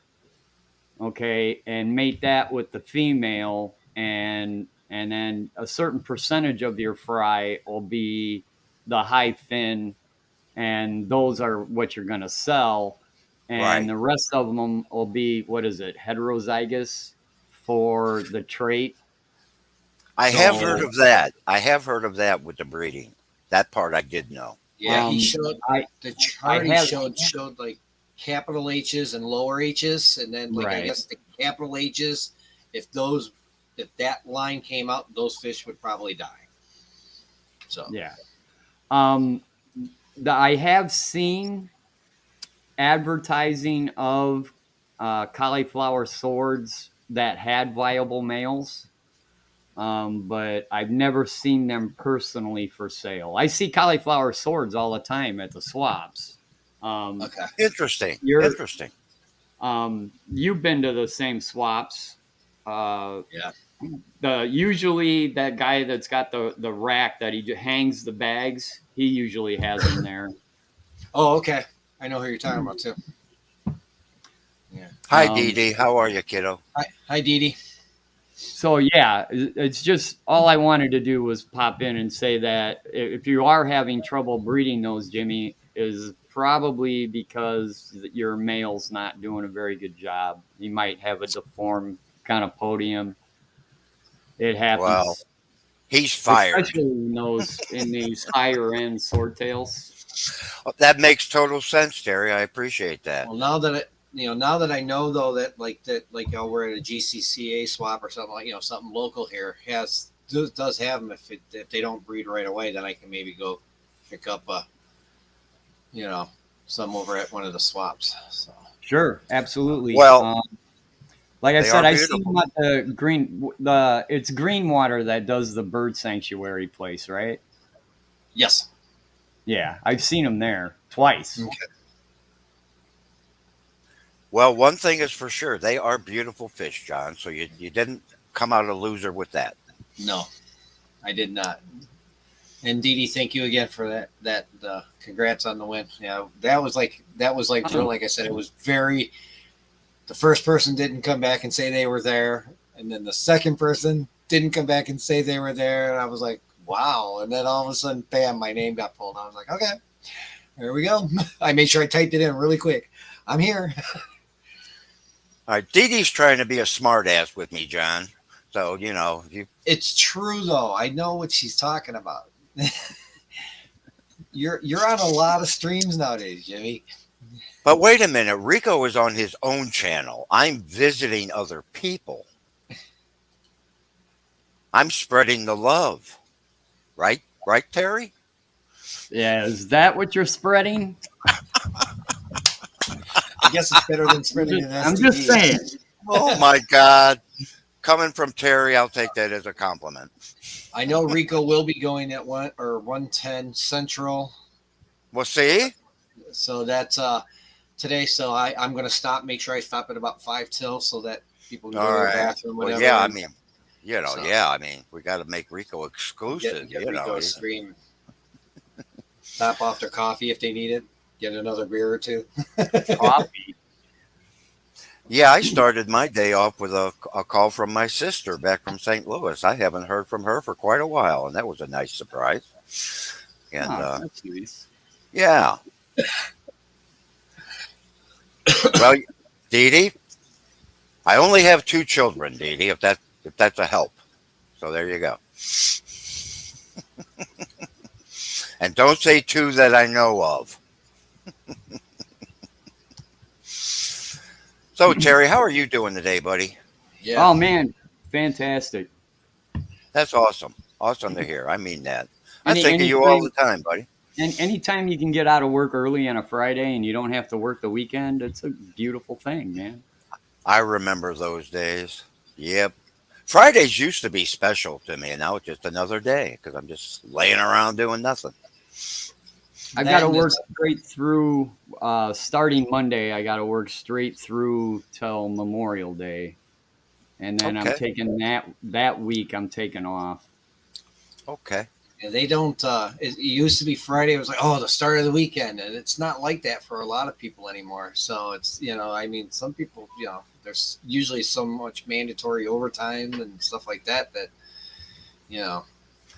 okay, and mate that with the female, and then a certain percentage of your fry will be the high fin, and those are what you're going to sell, and Right. the rest of them will be, what is it, heterozygous for the trait. I have So heard of that. I have heard of that with the breeding. That part I did know. Yeah, he showed I the I chart. He have showed like capital H's and lower H's, and then like I right. guess the capital H's, if that line came out, those fish would probably die. So Yeah. Um, I have seen advertising of cauliflower swords that had viable males, but I've never seen them personally for sale. I see cauliflower swords all the time at the swaps. Um, okay, Interesting. you're Interesting. you've been to the same swaps. Uh, yeah, the usually that guy that's got the rack that he hangs the bags, he usually has them there. oh okay, I know who you're talking about too. Yeah, Hi, Dee Um, Dee. How are you, kiddo? hi Dee Dee. so yeah, it's just all I wanted to do was pop in and say that if you are having trouble breeding those, Jimmy, is probably because your male's not doing a very good job. You might have a deformed kind of podium. It Well, happens, he's fired. especially in these higher end swordtails. That makes total sense, Terry. I appreciate that. Well, now that I know though that we're at a GCCA swap or something like something local here does have them if they don't breed right away, then I can maybe go pick up some over at one of the swaps. So Sure, absolutely. Well, Like I they said, are I see beautiful. them at it's Greenwater that does the bird sanctuary place, right? yes, Yeah, I've seen them there twice. okay. Well, one thing is for sure, they are beautiful fish, John. So you didn't come out a loser with that. No, I did not. And Dee Dee, thank you again for that. Congrats on the win. Yeah, that was like real. Like I said, it was very. The first person didn't come back and say they were there, and then the second person didn't come back and say they were there, and I was like, wow. And then all of a sudden, bam, my name got pulled. I was like, okay, here we go. I made sure I typed it in really quick. I'm here. All right, Dee Dee's trying to be a smart ass with me, John. So you. It's true though. I know what she's talking about. You're on a lot of streams nowadays, Jimmy. But wait a minute, Rico is on his own channel. I'm visiting other people. I'm spreading the love. Right? Right, Terry? Yeah, is that what you're spreading? I guess it's better than spreading an I'm STD. just saying. Oh my God. Coming from Terry, I'll take that as a compliment. I know Rico will be going at 110 Central. Well, see? So that's today. So I'm going to stop. Make sure I stop at about 5 till so that people can go All to the right. bathroom. Well, Whatever. yeah, I mean, So- I mean, we got to make Rico exclusive, get Rico a stream. Top off their coffee if they need it. Get another beer or two. Coffee. Yeah, I started my day off with a call from my sister back from St. Louis. I haven't heard from her for quite a while, and that was a nice surprise. And Oh, that's nice. yeah. Well, Dee Dee, I only have 2 children, Dee Dee, if that's a help. So there you go. And don't say 2 that I know of. So, Terry, how are you doing today, buddy? Yeah. Oh man, fantastic. That's awesome. Awesome to hear. I mean that. I Any- think of you all anytime- the time, buddy. And anytime you can get out of work early on a Friday and you don't have to work the weekend, it's a beautiful thing, man. I remember those days. Yep. Fridays used to be special to me, and now it's just another day because I'm just laying around doing nothing. I've got to work straight through, starting Monday, I got to work straight through till Memorial Day. And then I'm Okay. taking that week, I'm taking off. Okay. Yeah, they don't. It used to be Friday. It was like, oh, the start of the weekend, and it's not like that for a lot of people anymore. So it's, I mean, some people, there's usually so much mandatory overtime and stuff like that you know,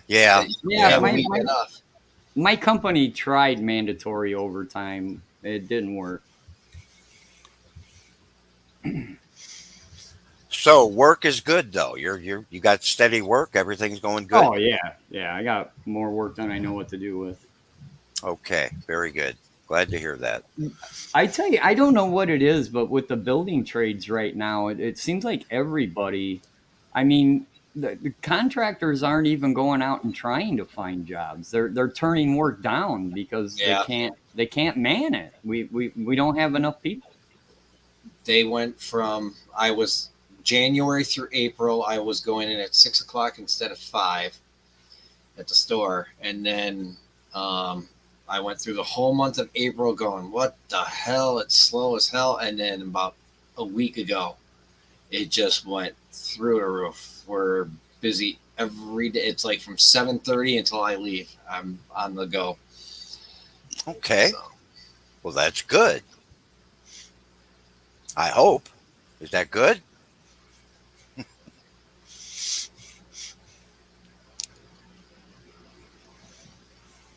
Yeah. that you Yeah, have a my, weekend off. my company tried mandatory overtime. It didn't work. So work is good though. You got steady work. Everything's going good. Oh yeah. I got more work than I know what to do with. Okay, very good. Glad to hear that. I tell you, I don't know what it is, but with the building trades right now, it seems like everybody. I mean, the contractors aren't even going out and trying to find jobs. They're turning work down because Yeah, they can't man it. We don't have enough people. they went from I was January through April. I was going in at 6 o'clock instead of 5 at the store, and then I went through the whole month of April going, what the hell? It's slow as hell. And then about a week ago, it just went through the roof. We're busy every day. It's like from 7:30 until I leave. I'm on the go. Okay. So, Well, that's good. I hope. Is that good?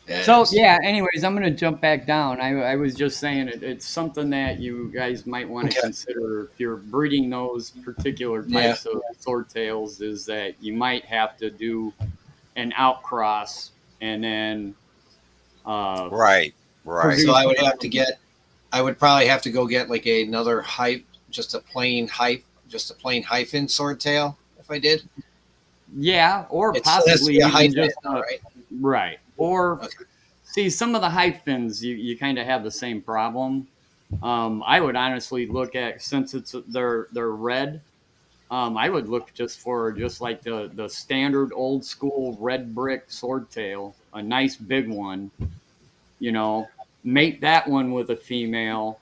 yeah, So yeah. Anyways, I'm gonna jump back down. I was just saying it's something that you guys might want to okay. consider if you're breeding those particular Yeah. types of swordtails. Is that you might have to do an outcross and then uh, Right. Right. So produce. I would have to get, I would probably have to go get like another just a plain hyphen swordtail if I did. Yeah, or It still has to possibly be a even hyphen, just right? right. Or Okay. see some of the hyphens, you kind of have the same problem. I would honestly look at since they're red. I would look just for just like the standard old school red brick swordtail, a nice big one. You know, mate that one with a female,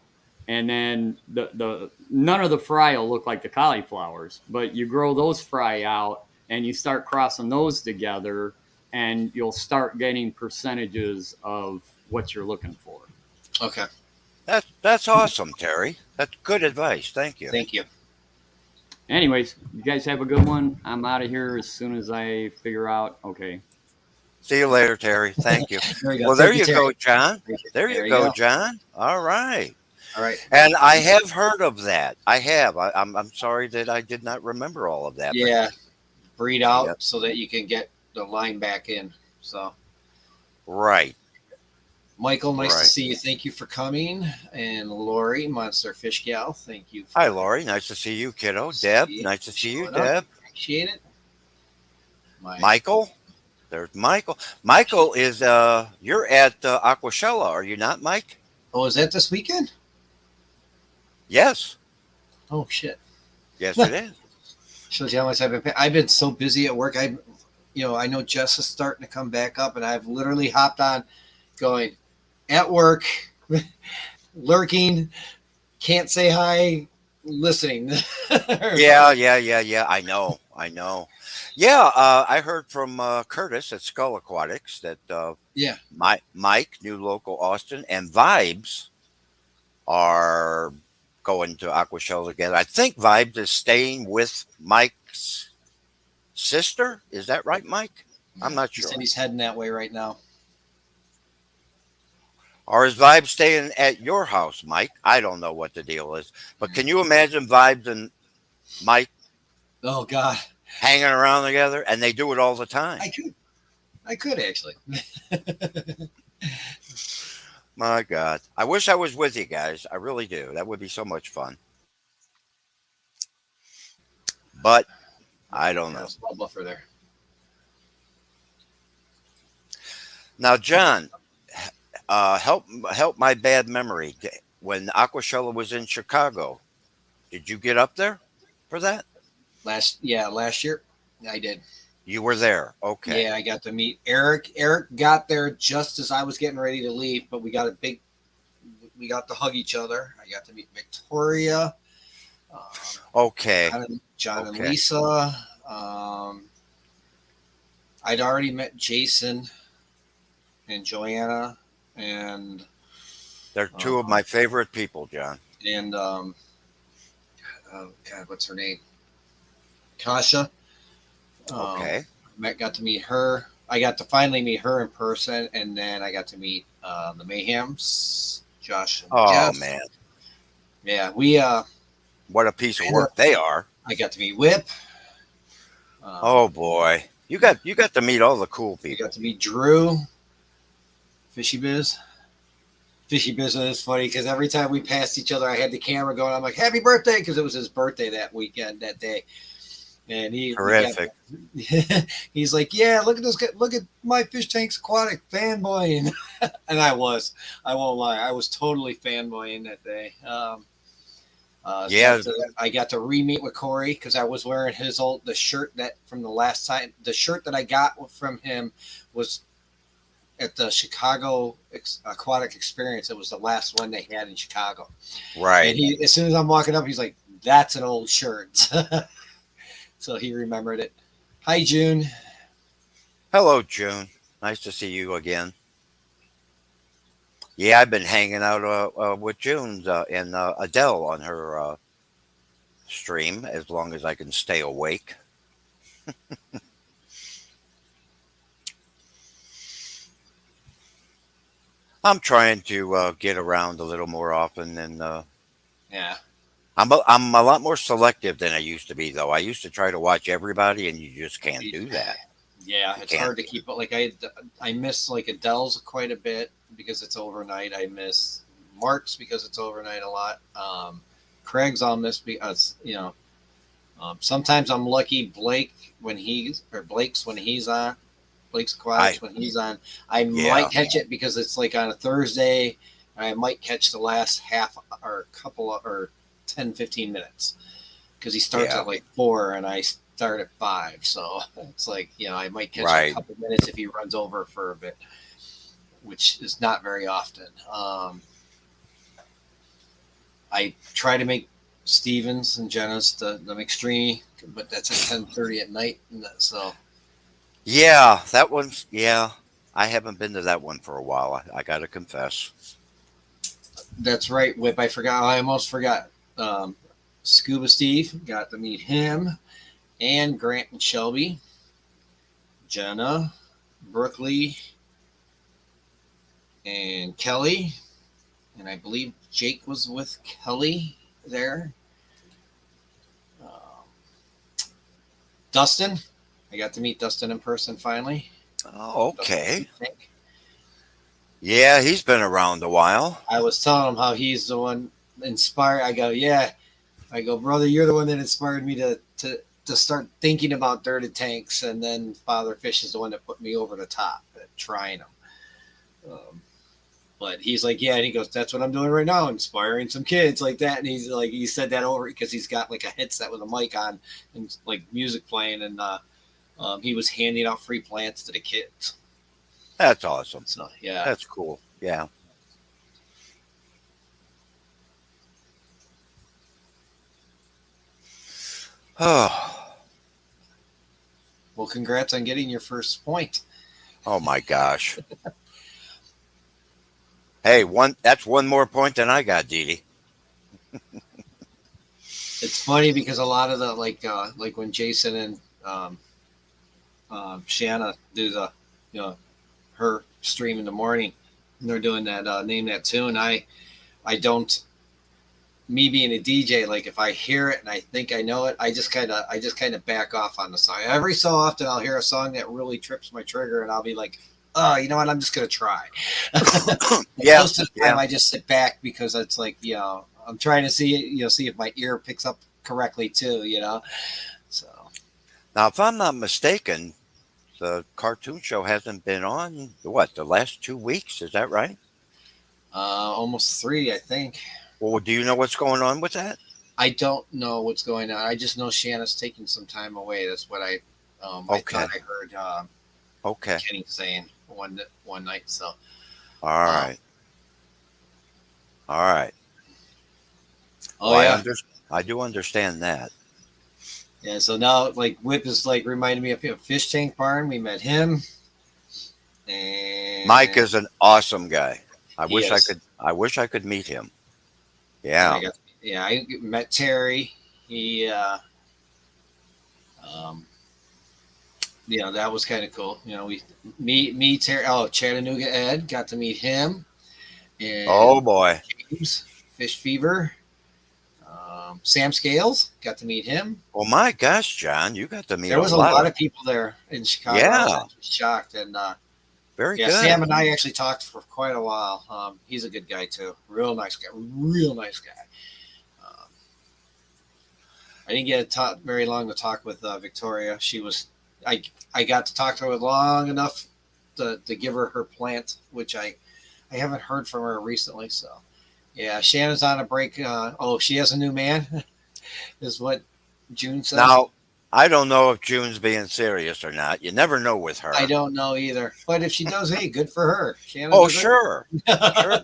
and then the none of the fry will look like the cauliflowers, but you grow those fry out and you start crossing those together, and you'll start getting percentages of what you're looking for. Okay. That's awesome, Terry. That's good advice. Thank you. Thank you. Anyways, you guys have a good one. I'm out of here as soon as I figure out. Okay. See you later, Terry. Thank you. There we go. Well, there Thank you, you go, Terry. John. Appreciate it. There you There you go, go. John. All right. All right. And I have heard of that. I have. I'm sorry that I did not remember all of that. But Yeah. Breed out yep. so that you can get the line back in. So, Right. Michael, nice to Right. see you. Thank you for coming. And Lori, Monster Fish Gal, thank you Hi, for Lori. Nice to see you, kiddo. Deb. Nice to see you, showing up. Deb. Appreciate it. My, Michael. There's Michael. Michael is you're at Aquashella, are you not, Mike? oh, is that this weekend? Yes. Oh shit! Yes, it is. Shows you how much I've been. I've been so busy at work. I know Jess is starting to come back up, and I've literally hopped on, going at work, lurking, can't say hi, listening. Yeah. I know. Yeah, I heard from Curtis at Skull Aquatics that Yeah. Mike, new local Austin, and Vibes are going to Aquashell together. I think Vibes is staying with Mike's sister. Is that right, Mike? I'm not He sure. said he's heading that way right now. Or is Vibes staying at your house, Mike? I don't know what the deal is. But can you imagine Vibes and Mike Oh God, hanging around together? And they do it all the time. I could actually. My God. I wish I was with you guys. I really do. That would be so much fun. But I don't know. Small buffer there. Now, John, help my bad memory. When Aquashella was in Chicago, did you get up there for that? Last year I did. You were there. Okay. Yeah, I got to meet Eric. Eric got there just as I was getting ready to leave, but we got to hug each other. I got to meet Victoria, Okay. John and Okay. Lisa. I'd already met Jason and Joanna and They're two of my favorite people, John. and oh God, what's her name? Kasha. Okay. Got to meet her. I got to finally meet her in person, and then I got to meet the Mayhems, Josh and Oh Jess. man, Yeah, we. what a piece of work they are. I got to meet Whip. Oh boy, you got to meet all the cool I people. got to meet Drew. Fishy Biz. Fishy Biz is funny because every time we passed each other, I had the camera going. I'm like, "Happy birthday!" because it was his birthday that weekend, that day. And Terrific. He's like, "Yeah, look at this. Look at my Fish Tanks Aquatic fanboying," and I won't lie, I was totally fanboying that day. Yeah. I got to re-meet with Corey because I was wearing the shirt that from the last time. The shirt that I got from him was at the Chicago Aquatic Experience. It was the last one they had in Chicago. Right. And as soon as I'm walking up, he's like, "That's an old shirt." So he remembered it. Hi, June. Hello, June. Nice to see you again. Yeah, I've been hanging out with June and Adele on her stream as long as I can stay awake. I'm trying to get around a little more often, and Yeah. I'm a lot more selective than I used to be. Though I used to try to watch everybody, and you just can't do that. Yeah, You it's can't. hard to keep it. Like I miss like Adele's quite a bit because it's overnight. I miss Mark's because it's overnight a lot. Craig's I'll miss because sometimes I'm lucky Blake's when he's on. Blake's Aquatics when he's on. I Yeah. might catch it because it's like on a Thursday. I might catch the last half or couple of, or 10-15 minutes because he starts Yeah. at like 4 and I start at 5. So it's like, I might catch Right. a couple minutes if he runs over for a bit, which is not very often. I try to make Stevens and Jenna's the McStreamy, but that's at 10:30 at night. So Yeah, that one's yeah. I haven't been to that one for a while. I got to confess. that's right, Whip. I forgot. I almost forgot. Scuba Steve, got to meet him, and Grant and Shelby, Jenna, Brookley, and Kelly, and I believe Jake was with Kelly there. Dustin, I got to meet Dustin in person finally. Oh, okay. Dustin, Yeah, he's been around a while. I was telling him how he's the one inspired. I go, yeah. I go, brother, you're the one that inspired me to start thinking about dirted tanks, and then Father Fish is the one that put me over the top at trying them. But he's like, yeah, and he goes, that's what I'm doing right now, inspiring some kids like that. And he's like, he said that over because he's got like a headset with a mic on and like music playing, and he was handing out free plants to the kids. That's awesome. So yeah, That's cool. Yeah. Oh, well, congrats on getting your first point. oh my gosh. Hey, that's one more point than I got, Dee Dee. It's funny because a lot of the like when Jason and Shanna do the her stream in the morning, and they're doing that name that tune. I don't, me being a DJ, like if I hear it and I think I know it, I just kind of back off on the song. Every so often I'll hear a song that really trips my trigger and I'll be like, oh, you know what, I'm just gonna try. Yeah. Most of the time I just sit back because it's like, I'm trying to see if my ear picks up correctly too, So Now, if I'm not mistaken, the cartoon show hasn't been on the last 2 weeks. Is that right? almost 3, I think. Well, do you know what's going on with that? I don't know what's going on. I just know Shanna's taking some time away. That's what I Okay. thought I heard Okay. Kenny saying one night. So All right. All right. oh Well, yeah, I do understand that. yeah. So now like Whip is like reminding me of Fish Tank Barn. We met him, and Mike is an awesome guy. I He wish I is. could. I wish I could meet him. And Yeah. I met Terry. He, um, that was kind of cool. Me, Terry. Oh, Chattanooga Ed got to meet him, Oh and boy. James Fish Fever. Sam Scales got to meet him. Well, my gosh, John, you got to meet There a was a lot lot of. of people there in Chicago. I was Yeah. actually shocked, and Very yeah, good. Sam and I actually talked for quite a while. He's a good guy too. Real nice guy. Real nice guy. Um, I didn't get to talk very long to talk with Victoria. I got to talk to her long enough to give her plant, which I haven't heard from her recently. So yeah, Shannon's on a break. She has a new man, is what June says. Now, I don't know if June's being serious or not. You never know with her. I don't know either. But if she does, hey, good for her. Shannon. Oh, does it. sure. Sure.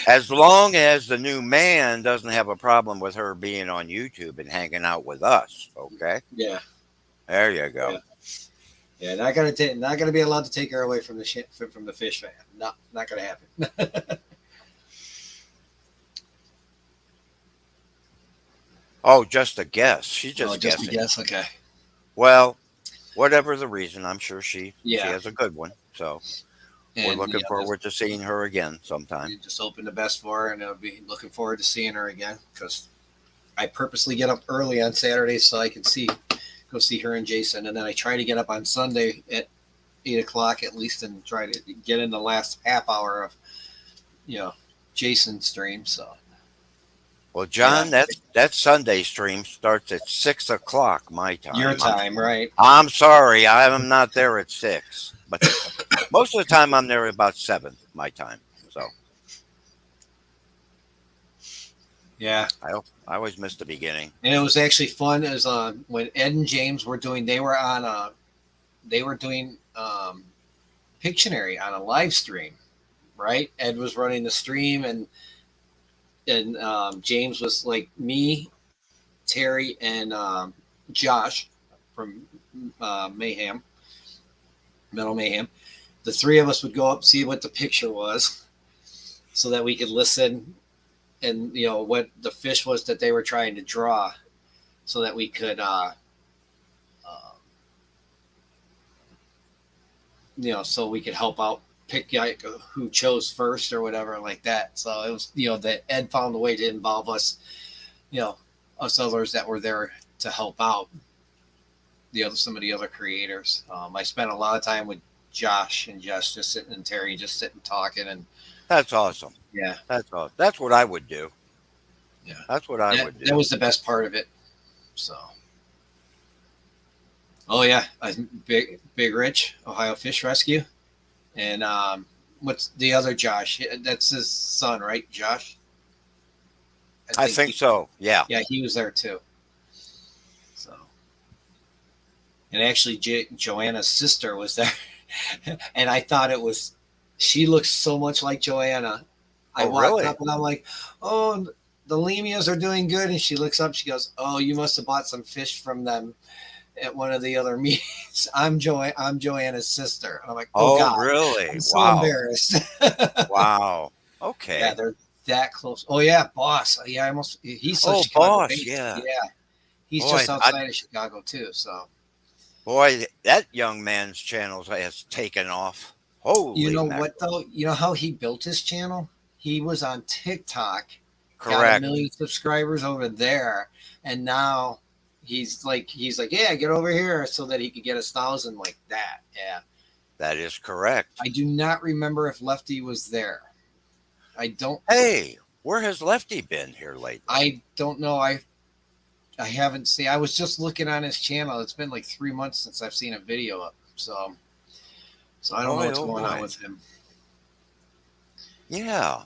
As long as the new man doesn't have a problem with her being on YouTube and hanging out with us. Okay. Yeah. There you go. Yeah. Yeah, not gonna be allowed to take her away from the fish fan. No, not gonna happen. Oh, just a guess. She's just just a guessing. guess. Okay. Well, whatever the reason, I'm sure she Yeah. has a good one. So we're And, looking forward to seeing her again sometime. just hoping the best for her, and I'll be looking forward to seeing her again because I purposely get up early on Saturdays so I can go see her and Jason, and then I try to get up on Sunday at 8 o'clock at least and try to get in the last half hour of Jason's stream. So. Well, John, that Sunday stream starts at 6 o'clock my time. Your time, right? I'm sorry, I'm not there at 6, but most of the time I'm there about 7 my time. So Yeah, I always miss the beginning. and it was actually fun as when Ed and James were doing. They were doing Pictionary on a live stream, right? Ed was running the stream, and James was like me, Terry, and Josh from Metal Mayhem. The three of us would go up, see what the picture was, so that we could listen, and what the fish was that they were trying to draw, so that we could so we could help out, pick who chose first or whatever like that. So it was that Ed found a way to involve us, us others that were there to help out some of the other creators. I spent a lot of time with Josh and Jess just sitting, and Terry just sitting talking, and That's awesome. yeah, That's awesome. That's what I would do. Yeah. That's what I would do. That was the best part of it. So yeah, Big Rich, Ohio Fish Rescue. And what's the other Josh? That's his son, right? Josh? I think so. Yeah. Yeah, he was there too. So, and actually, Joanna's sister was there, and I thought she looks so much like Joanna. I walked up and I'm like, oh, the Lemias are doing good. And she looks up, she goes, oh, you must have bought some fish from them at one of the other meetings. I'm Joanna's sister. And I'm like, oh God, really? I'm so embarrassed. Wow. Okay. Yeah, they're that close. Oh yeah, Boss. Yeah, he's Oh, Chicago Boss. based. Yeah. He's just outside of Chicago too. So, boy, that young man's channel has taken off. Holy, you know what though? You know how he built his channel? He was on TikTok. Correct. Got 1 million subscribers over there, and now he's like, yeah, get over here, so that he could get 1,000 like that. Yeah, that is correct. I do not remember if Lefty was there. I don't. Hey, where has Lefty been here lately? I don't know. I haven't seen. I was just looking on his channel. It's been like 3 months since I've seen a video up. So I don't know what's going on with him. Yeah.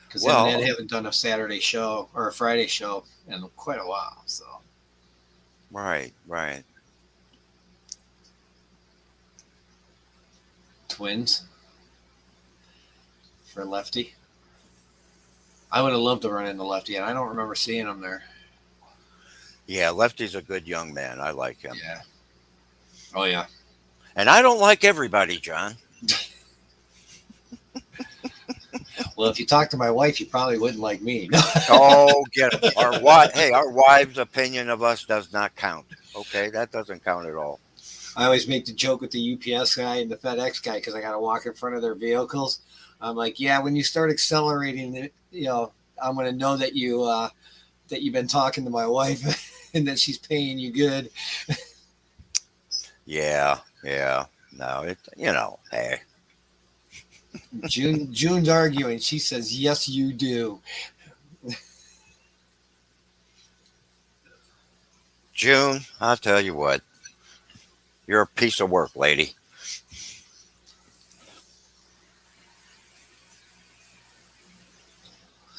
Because they haven't done a Saturday show or a Friday show in quite a while. So. Right. Twins for Lefty. I would have loved to run into Lefty, and I don't remember seeing him there. Yeah, Lefty's a good young man. I like him. Yeah. Oh, yeah. And I don't like everybody, John. Well, if you talk to my wife, you probably wouldn't like me. Oh, get it. Hey, our wives' opinion of us does not count. Okay, that doesn't count at all. I always make the joke with the UPS guy and the FedEx guy because I got to walk in front of their vehicles. I'm like, yeah, when you start accelerating, I'm going to know that you've been talking to my wife and that she's paying you good. Yeah. No, hey. June's arguing. She says, yes, you do. June, I'll tell you what. You're a piece of work, lady.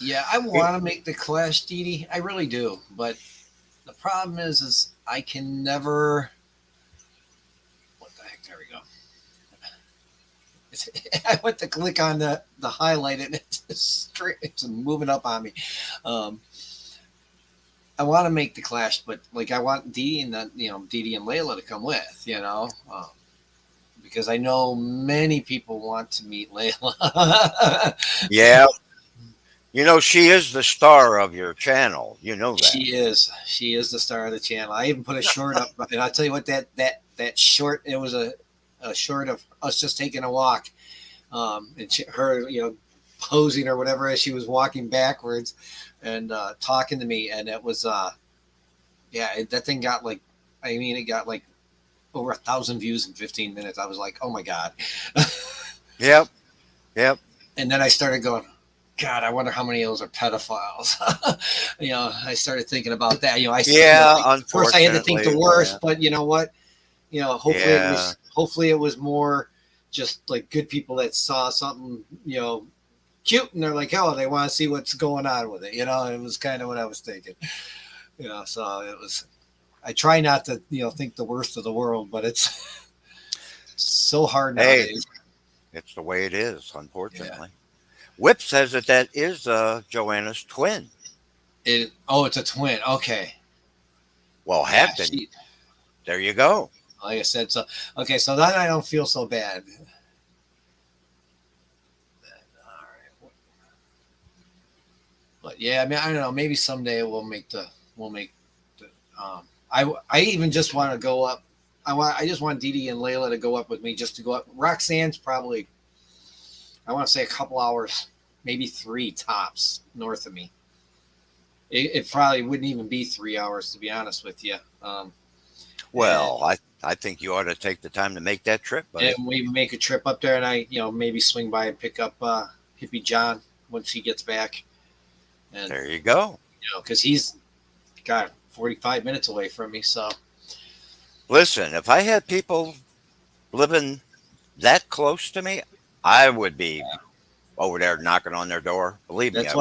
Yeah, I want to make the Clash, Dee Dee. I really do. But the problem is I can never. What the heck? There we go. I went to click on the highlight and it's moving up on me. I want to make the Clash, but like I want Dee and Dee and Layla to come with, because I know many people want to meet Layla. Yeah. She is the star of your channel. You know that. She is the star of the channel. I even put a short up, and I'll tell you what, that short, it was a short of us just taking a walk, and her posing or whatever as she was walking backwards and talking to me, and it was that thing got it got like over 1,000 views in 15 minutes. I was like, oh my god. Yep. And then I started going, God, I wonder how many of those are pedophiles. I started thinking about that. Unfortunately, of course I had to think the worst, but you know what? Hopefully it was more just like good people that saw something, cute, and they're like, oh, they want to see what's going on with it. It was kind of what I was thinking. So it was. I try not to, think the worst of the world, but it's so hard nowadays. Hey, it's the way it is, unfortunately. Yeah. Whip says that is Joanna's twin. It's a twin. Okay. Well, Hampton. There you go. Like I said, so okay, so then I don't feel so bad. All right. But yeah, I mean, I don't know. Maybe someday we'll make the. I even just want to go up. I just want Dee Dee and Layla to go up with me, just to go up. Roxanne's probably, I want to say a couple hours, maybe 3 tops north of me. It probably wouldn't even be 3 hours, to be honest with you. I think you ought to take the time to make that trip, buddy. And we make a trip up there, and I, maybe swing by and pick up Hippie John once he gets back. And there you go. Because he's got 45 minutes away from me. So, listen, if I had people living that close to me, I would be over there knocking on their door. Believe me, that's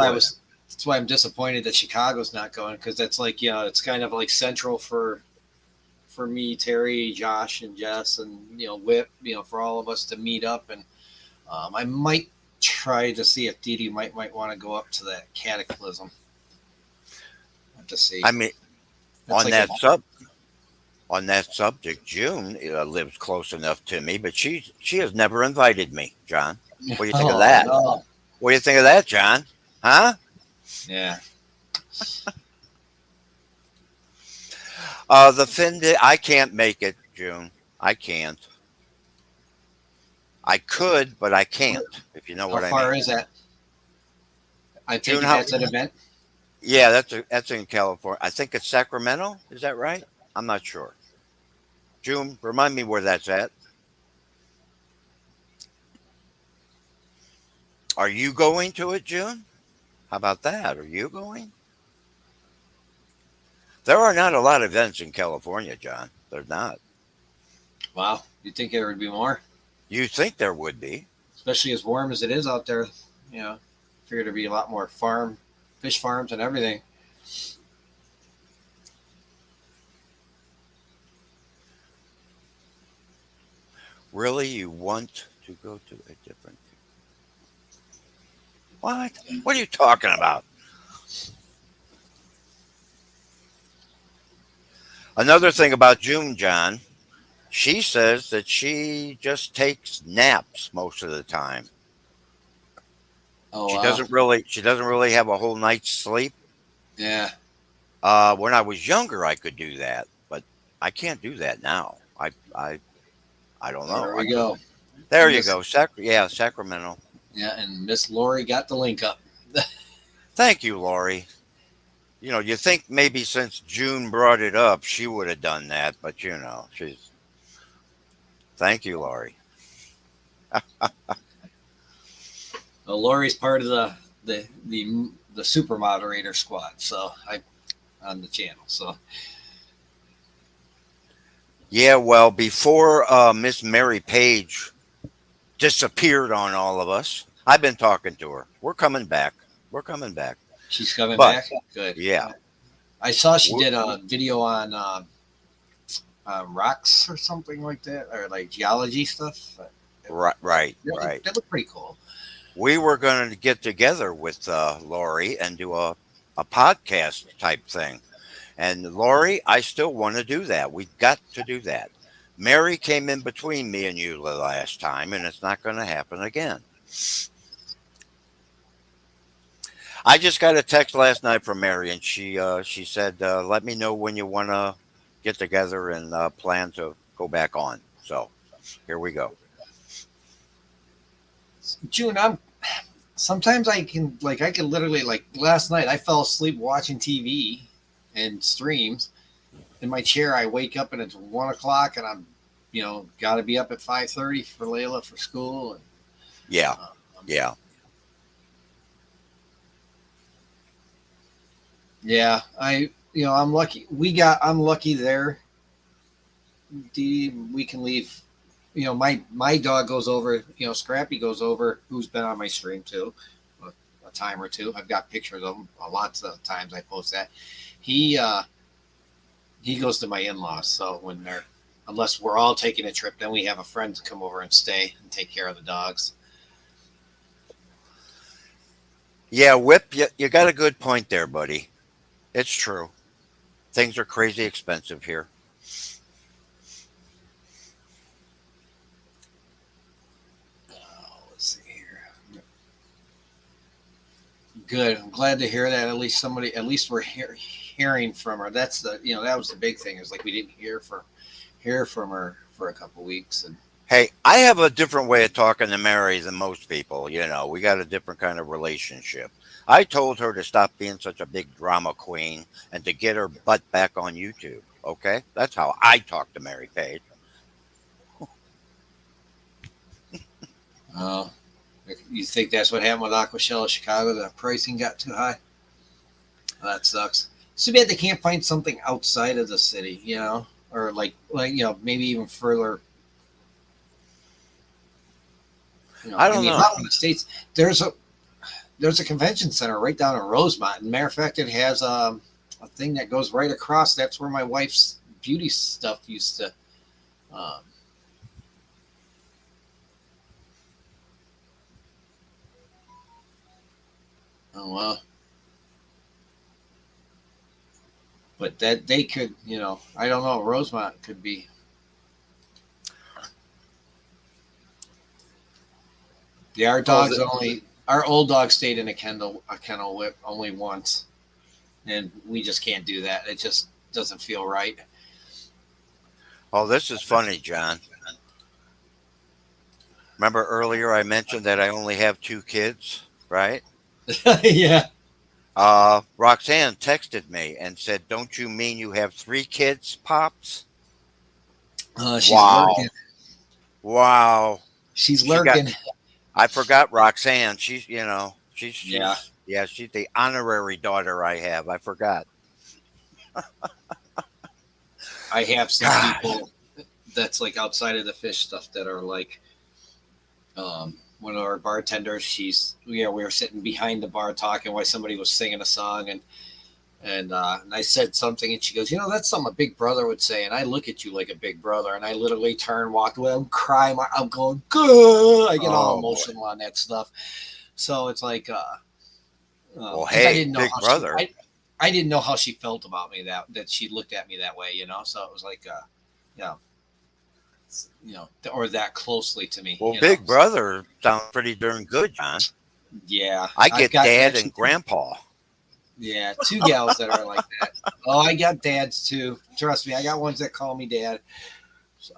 why I'm disappointed that Chicago's not going, because that's like, it's kind of like central for me, Terry, Josh, and Jess, and Whip, for all of us to meet up. And I might try to see if Dee Dee might want to go up to that Cataclysm. I have to see. I mean, on that subject, June lives close enough to me, but she has never invited me, John. What do you think of that? No. What do you think of that, John? Huh? Yeah. The Finn, I can't make it, June. I can't. I could, but I can't, if you know what I mean. How far is that? I think that's an event. Yeah, that's in California. I think it's Sacramento. Is that right? I'm not sure. June, remind me where that's at. Are you going to it, June? How about that? Are you going? There are not a lot of events in California, John. They're not. Wow. You think there would be more? You think there would be. Especially as warm as it is out there. Figure there'd be a lot more fish farms and everything. Really? You want to go to a different... What? What are you talking about? Another thing about June, John, she says that she just takes naps most of the time. Oh, She wow. doesn't really have a whole night's sleep. Yeah. When I was younger, I could do that, but I can't do that now. I don't There know. we go. There you Miss, go. Sacramento. yeah, and Miss Lori got the link up. Thank you, Lori. You think maybe since June brought it up, she would have done that, but she's. Thank you, Lori. Lori's part of the super moderator squad. So I on the channel. So Yeah, well, before Miss Mary Page disappeared on all of us, I've been talking to her. We're coming back. We're coming back. she's coming But back. Good. yeah, I saw she we're- did a video on rocks or something like that, or like geology stuff. right. That looked pretty cool. We were going to get together with Lori and do a podcast type thing. And Lori, I still want to do that. We've got to do that. Mary came in between me and you the last time, and it's not going to happen again. I just got a text last night from Mary, and she said, "Let me know when you want to get together and plan to go back on." So here we go. June, sometimes I can literally, like last night I fell asleep watching TV and streams in my chair. I wake up and it's 1 o'clock and I'm got to be up at 5:30 for Layla for school. And Yeah, yeah. yeah, I'm lucky. I'm lucky there. We can leave. My dog goes over. Scrappy goes over. Who's been on my stream too, a time or two. I've got pictures of him. Lots of times I post that. He goes to my in-laws. So unless we're all taking a trip, then we have a friend to come over and stay and take care of the dogs. Yeah, Whip, you got a good point there, buddy. It's true. Things are crazy expensive here. Let's see here. Good. I'm glad to hear that. At least we're hearing from her. That's that was the big thing, is like we didn't hear from her for a couple weeks. And Hey, I have a different way of talking to Mary than most people. We got a different kind of relationship. I told her to stop being such a big drama queen and to get her butt back on YouTube. Okay? That's how I talk to Mary Page. you think that's what happened with Aquashell of Chicago? The pricing got too high. That sucks. It's too bad they can't find something outside of the city, or like maybe even further. I don't know. Out in the States, there's a convention center right down in Rosemont. And matter of fact, it has a thing that goes right across. That's where my wife's beauty stuff used to. Oh well. But that they could, I don't know. Rosemont could be. Yeah, our old dog stayed in a kennel whip only once, and we just can't do that. It just doesn't feel right. Oh, this is funny, John. Remember earlier I mentioned that I only have 2 kids, right? Yeah. Roxanne texted me and said, "Don't you mean you have 3 kids, Pops?" She's Wow. lurking. Wow. She's She got- lurking. I forgot Roxanne. She's Yeah. she's the honorary daughter I have. I forgot. I have some God. people that's like outside of the fish stuff that are like, one of our bartenders. We were sitting behind the bar talking while somebody was singing a song, and I said something, and she goes, that's something a big brother would say. And I look at you like a big brother, and I literally turn, walked away. I'm crying. I'm going, good. I get all emotional on that stuff. So it's like, Well, 'cause hey, big brother. I didn't know how she felt about me, that she looked at me that way, So it was like, or that closely to me. Well, big brother sounds pretty darn good, John. Yeah. I I've get got dad actually and grandpa. Yeah, two gals that are like that. Oh, I got dads too. Trust me, I got ones that call me dad. So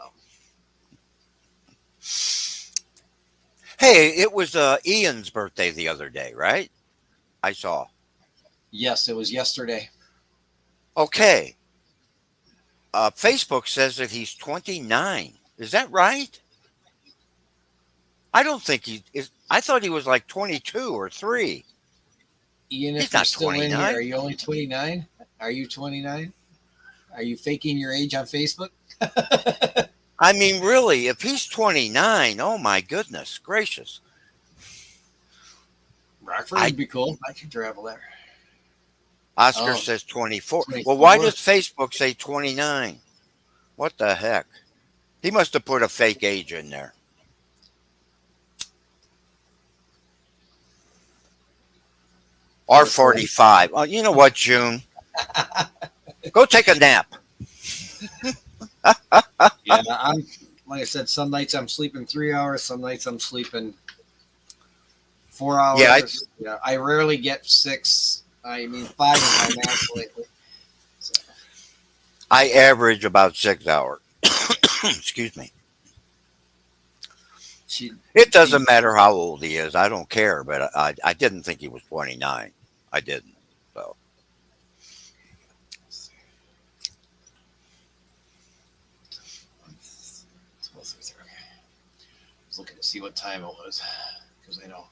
Hey, it was Ian's birthday the other day, right? I saw. yes, it was yesterday. Okay. Facebook says that he's 29. Is that right? I don't think he is. I thought he was like 22 or 3. Ian, He's if you're not still in here, are 29. you only 29? Are you 29? Are you faking your age on Facebook? I mean, really, if he's 29, oh my goodness gracious. Rockford I would be cool. I could travel there. Oscar Oh, says 24. Well, why 24. does Facebook say 29? What the heck? He must have put a fake age in there. Or Or 40. 45. Oh, you know what, June? Go take a nap. Yeah, I'm like I said, some nights I'm sleeping 3 hours, some nights I'm sleeping 4 hours. Yeah, Yeah, I rarely get 6. I mean 5 is my max lately. So, I average about 6 hours. Excuse me. she, It she, doesn't matter how old he is. I don't care, but I didn't think he was 29. I didn't. So, 12:33. I was looking to see what time it was because I know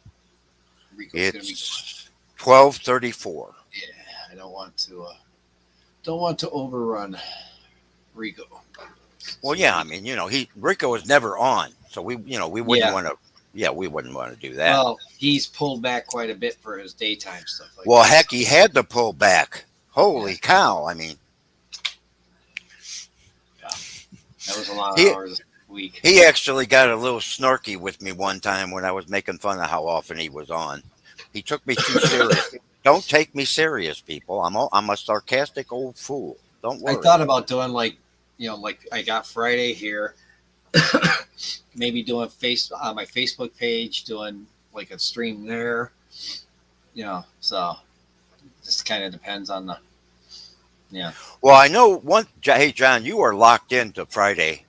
Rico's gonna be. it's 12:34. Yeah, I don't want to overrun Rico. Well, yeah, I mean, Rico is never on, so we wouldn't Yeah. want to. Yeah, we wouldn't want to do that. Well, he's pulled back quite a bit for his daytime stuff. Like Well, that. heck, he had to pull back. Holy cow! I mean, That was a lot of he hours a week. he actually got a little snarky with me one time when I was making fun of how often he was on. He took me too serious. Don't take me serious, people. I'm a sarcastic old fool. Don't I worry. thought about doing like I got Friday here, maybe doing on my Facebook page, doing like a stream there. So just kind of depends on the yeah. Well, I know one. Hey, John, you are locked into Friday.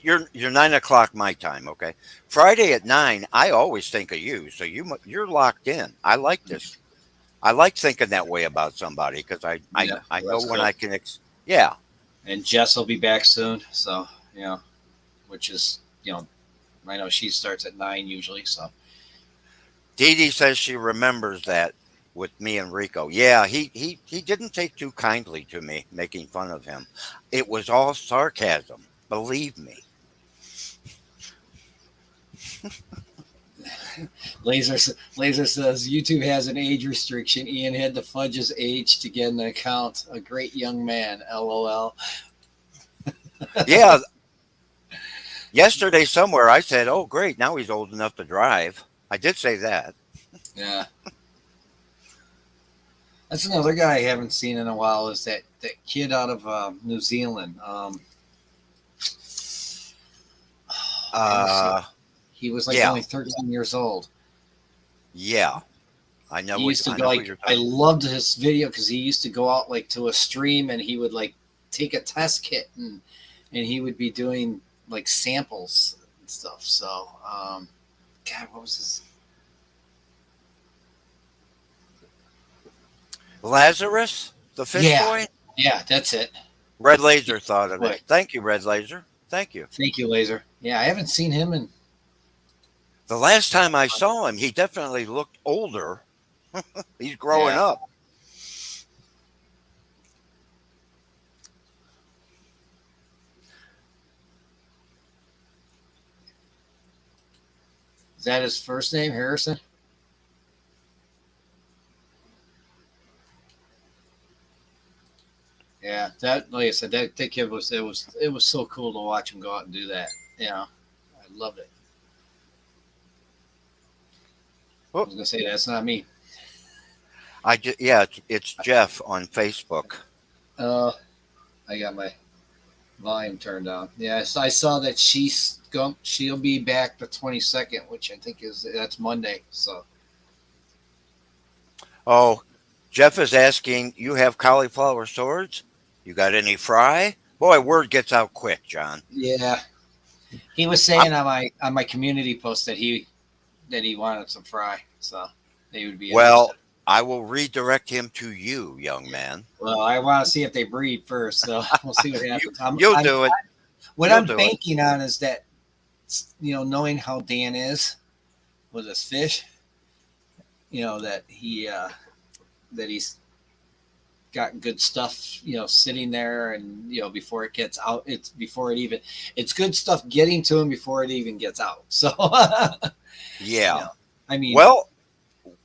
You're 9 o'clock my time. Okay, Friday at 9. I always think of you, so you're locked in. I like this. I like thinking that way about somebody because I Yeah, I well, know that's when cool. I can. Yeah. And Jess will be back soon, so which is I know she starts at 9 usually, so Dee Dee says she remembers that with me and Rico. Yeah, he didn't take too kindly to me making fun of him. It was all sarcasm. Believe me. Laser says YouTube has an age restriction. Ian had to fudge his age to get an account. A great young man. LOL. Yeah. Yesterday somewhere I said, "Oh, great! Now he's old enough to drive." I did say that. Yeah. That's another guy I haven't seen in a while. Is that kid out of New Zealand? He was like Yeah. only 13 years old. Yeah, I know. He used to I go know what like you're I talking. loved his video because he used to go out like to a stream and he would like take a test kit and he would be doing like samples and stuff. So God, what was his? Lazarus, the fish Yeah. boy. Yeah, that's it. Red Laser thought of What? it. Thank you, Red Laser. Thank you. Thank you, Laser. Yeah, I haven't seen him in. The last time I saw him, he definitely looked older. He's growing Yeah. up. Is that his first name, Harrison? Yeah, that like I said, that kid was it was so cool to watch him go out and do that. I loved it. I was gonna say that's not me. It's Jeff on Facebook. I got my volume turned down. Yeah, so I saw that she'll be back the 22nd, which I think that's Monday. So Oh, Jeff is asking, you have cauliflower swords? You got any fry? Boy, word gets out quick, John. Yeah, he was I, saying on my community post that he wanted some fry, so they would be interested. well, I will redirect him to you, young man. Well, I want to see if they breed first, so we'll see what You, happens. you'll do it. What You'll I'm do it. banking on is that, knowing how Dan is with his fish, that he's got good stuff, sitting there, and before it gets out, it's good stuff getting to him before it even gets out. So, Yeah. I mean, Well,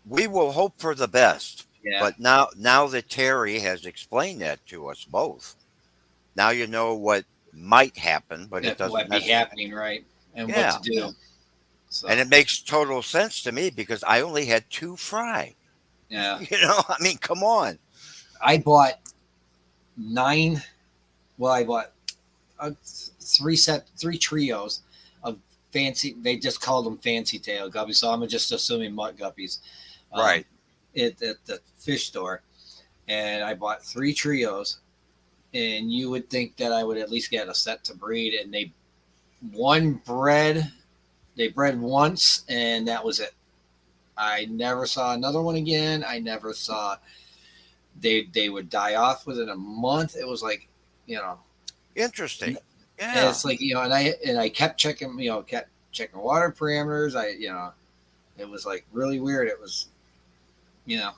we will hope for the best. yeah, But now that Terry has explained that to us both, now you know what might happen, but it that doesn't might be necessarily. happening, right? And what Yeah. to do. So, And it makes total sense to me because I only had two fry. yeah, I mean, come on. I bought 9. Well, I bought three trios of fancy. They just called them fancy tail guppies, so I'm just assuming mutt guppies. Right. At the fish store, and I bought 3 trios. And you would think that I would at least get a set to breed, and they bred once, and that was it. I never saw another one again. I never saw they would die off within a month. It was like, Interesting. and Yeah. it's like, and I kept checking, kept checking water parameters. It was like really weird. It was, and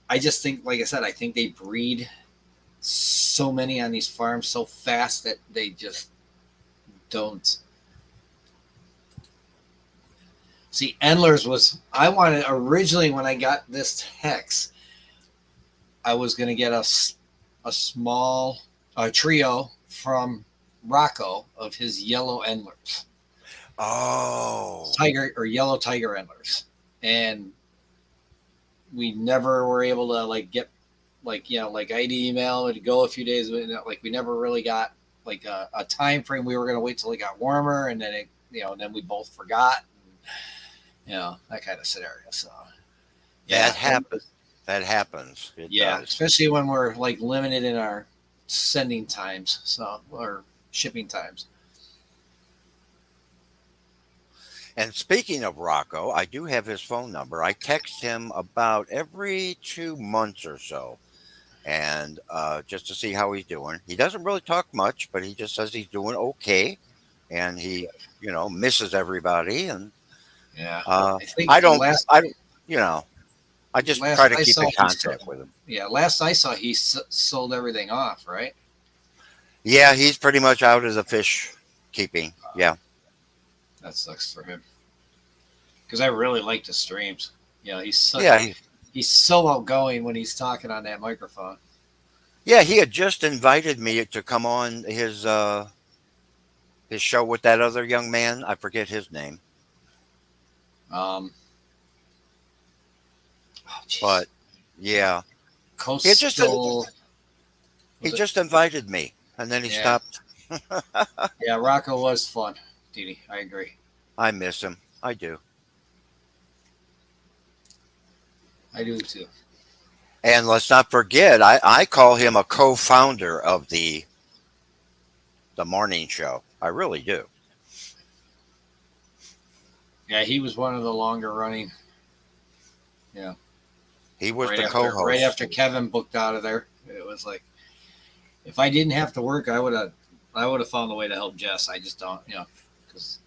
I just think, like I said, I think they breed so many on these farms so fast that they just don't. See, Endler's I wanted originally, when I got this hex, I was going to get a small trio from Rocco of his yellow Endlers, Oh. tiger or yellow tiger Endlers. And we never were able to get, like I'd email it to go a few days, but we never really got like a time frame. We were going to wait till it got warmer, and then then we both forgot, that kind of scenario. So That happens. That happens. It does. especially when we're limited in our sending times, or shipping times. And speaking of Rocco, I do have his phone number. I text him about every 2 months or so, and just to see how he's doing. He doesn't really talk much, but he just says he's doing okay, and he, misses everybody. And Yeah, uh, I think I don't, last I, I just last try to I keep saw, in he contact with him. last I saw, he sold everything off, right? Yeah, he's pretty much out of the fish keeping. Yeah, That sucks for him, because I really like the streams. yeah, He's so outgoing when he's talking on that microphone. yeah. He had just invited me to come on his show with that other young man. I forget his name, Um, oh, but yeah, he just Coastal. he Was it? just invited me, and then he Yeah, stopped. yeah. Rocco was fun, Didi. I agree. I miss him. I do. I do too. And let's not forget, I call him a co-founder of the morning show. I really do. Yeah, he was one of the longer running. Yeah, He was right the after co-host. Kevin booked out of there, it was like, if I didn't have to work, I would have found a way to help Jess. I just don't, because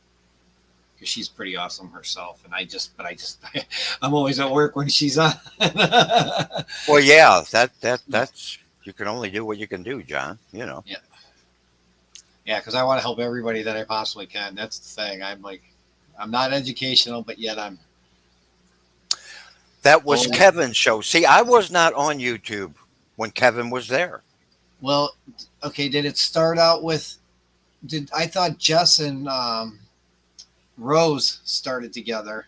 she's pretty awesome herself, and I'm always at work when she's on. Well, yeah, that's you can only do what you can do, John. Yeah, because I want to help everybody that I possibly can. That's the thing. I'm not educational, but yet I'm. That was Oh, Kevin's show. See, I was not on YouTube when Kevin was there. well, okay. Did it start out with? I thought Jess and Rose started together.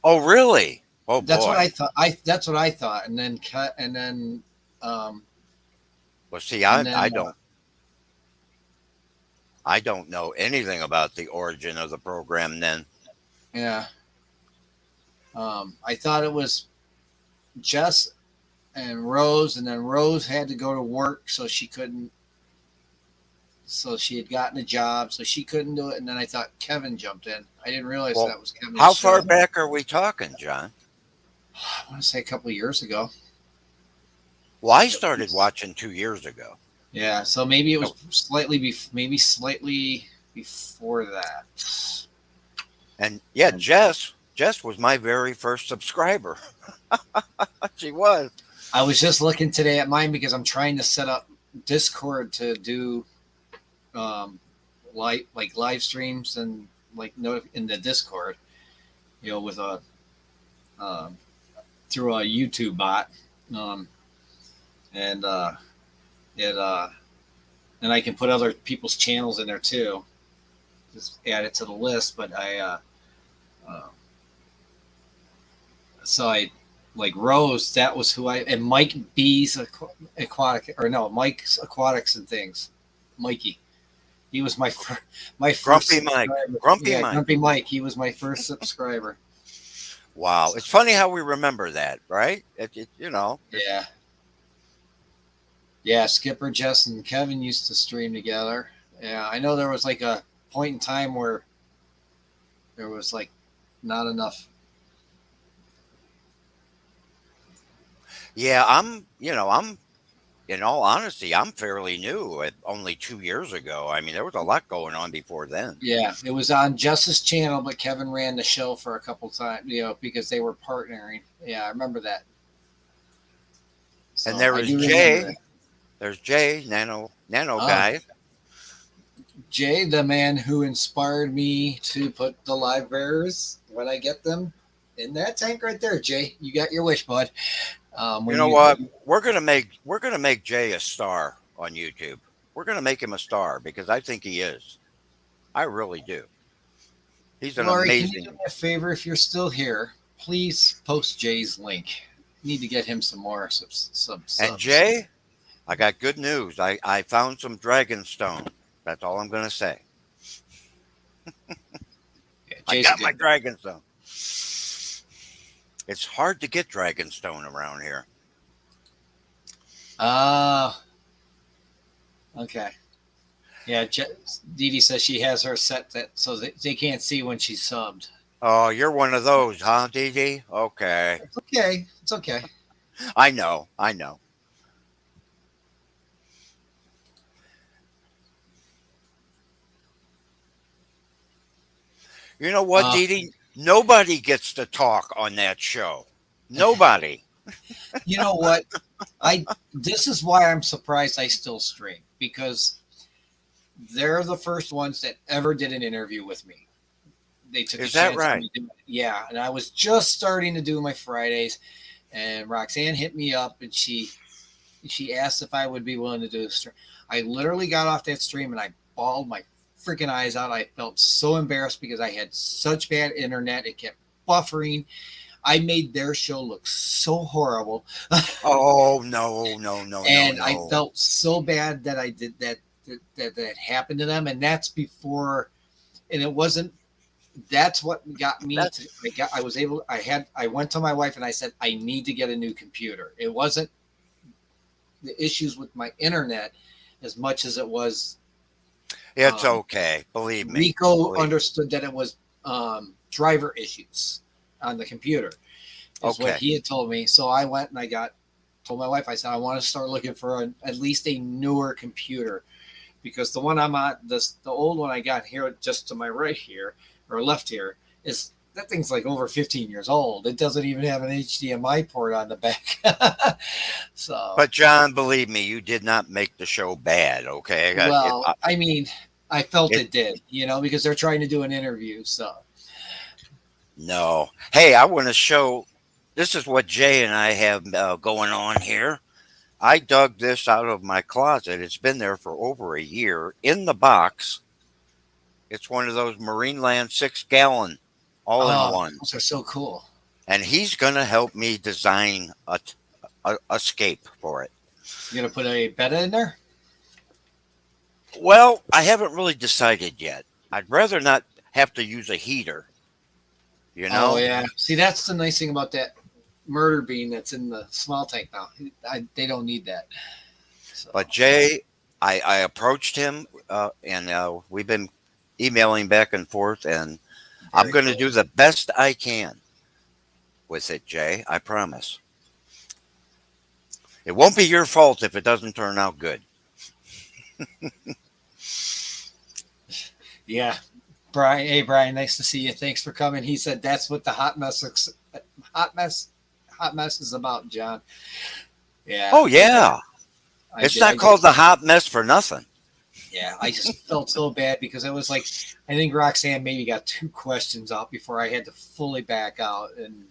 Oh, really? Oh That's what boy. I thought. That's what I thought, and then cut, and then Well, see, and then I don't know anything about the origin of the program then. yeah. I thought it was Jess and Rose, and then Rose had to go to work, so she couldn't. So she had gotten a job, so she couldn't do it. And then I thought Kevin jumped in. I didn't realize Well, that was Kevin's how show. far back are we talking, John? I want to say a couple of years ago. Well, I started watching 2 years ago. Yeah, so maybe it was slightly before that. And yeah, Jess was my very first subscriber. She was. I was just looking today at mine because I'm trying to set up Discord to do live streams and in the Discord, with a through a YouTube bot, and and I can put other people's channels in there too. Just add it to the list, but so I like Rose. That was who and Mike B's Aquatic, or no, Mike's Aquatics and Things. Mikey, he was my first Grumpy Mike. Grumpy Mike. He was my first subscriber. Wow, it's funny how we remember that, right? Yeah. Yeah, Skipper, Jess, and Kevin used to stream together. Yeah, I know there was like a point in time where there was like not enough. Yeah, I'm in all honesty, I'm fairly new. Only 2 years ago. I mean, there was a lot going on before then. Yeah, it was on Jess's channel, but Kevin ran the show for a couple times, because they were partnering. Yeah, I remember that. So and there was Jay. There's Jay, Nano guy. Jay, the man who inspired me to put the live bearers when I get them in that tank right there. Jay, you got your wish, bud. You know what? We're gonna make Jay a star on YouTube. We're gonna make him a star because I think he is. I really do. He's an amazing. Can you do me a favor if you're still here? Please post Jay's link. Need to get him some more subs. And Jay, I got good news. I found some Dragonstone. That's all I'm gonna say. I got my Dragonstone. It's hard to get Dragonstone around here. Okay. Yeah, Dee Dee says she has her set so they can't see when she's subbed. Oh, you're one of those, huh, Dee Dee? Okay. It's okay. It's okay. I know. You know what, Dee Dee? Nobody gets to talk on that show. Nobody. You know what? This is why I'm surprised I still stream, because they're the first ones that ever did an interview with me. They took Is that right? Yeah, and I was just starting to do my Fridays, and Roxanne hit me up, and she asked if I would be willing to do a stream. I literally got off that stream and I bawled my freaking eyes out. I felt so embarrassed because I had such bad internet. It kept buffering. I made their show look so horrible. Oh, no. And I felt so bad that I did that happened to them. And that's before, and it wasn't, that's what got me I went to my wife and I said, I need to get a new computer. It wasn't the issues with my internet as much as it was. It's okay. Believe me. Rico understood that it was driver issues on the computer. Is what he had told me. So I went and told my wife, I said, I want to start looking for at least a newer computer, because the one I'm on, the old one I got here just to my right here or left here, that thing's like over 15 years old. It doesn't even have an HDMI port on the back. But John, believe me, you did not make the show bad. Okay. Well, I mean, I felt it did, because they're trying to do an interview. So. No. Hey, I want to show. This is what Jay and I have going on here. I dug this out of my closet. It's been there for over a year in the box. It's one of those Marineland 6-gallon all-in-one. Those are so cool. And he's going to help me design a scape for it. You going to put a betta in there? Well, I haven't really decided yet. I'd rather not have to use a heater. Oh, yeah. See, that's the nice thing about that murder bean that's in the small tank now. They don't need that. So, But Jay, I approached him, and we've been emailing back and forth, and I'm very going to cool. do the best I can with it, Jay. I promise. It won't be your fault if it doesn't turn out good. Yeah, Brian. Hey, Brian. Nice to see you. Thanks for coming. He said that's what the hot mess, hot mess is about, John. Yeah, Oh, yeah. I It's did. not called the hot mess for nothing. Yeah, I just felt so bad because it was like I think Roxanne maybe got 2 questions out before I had to fully back out, and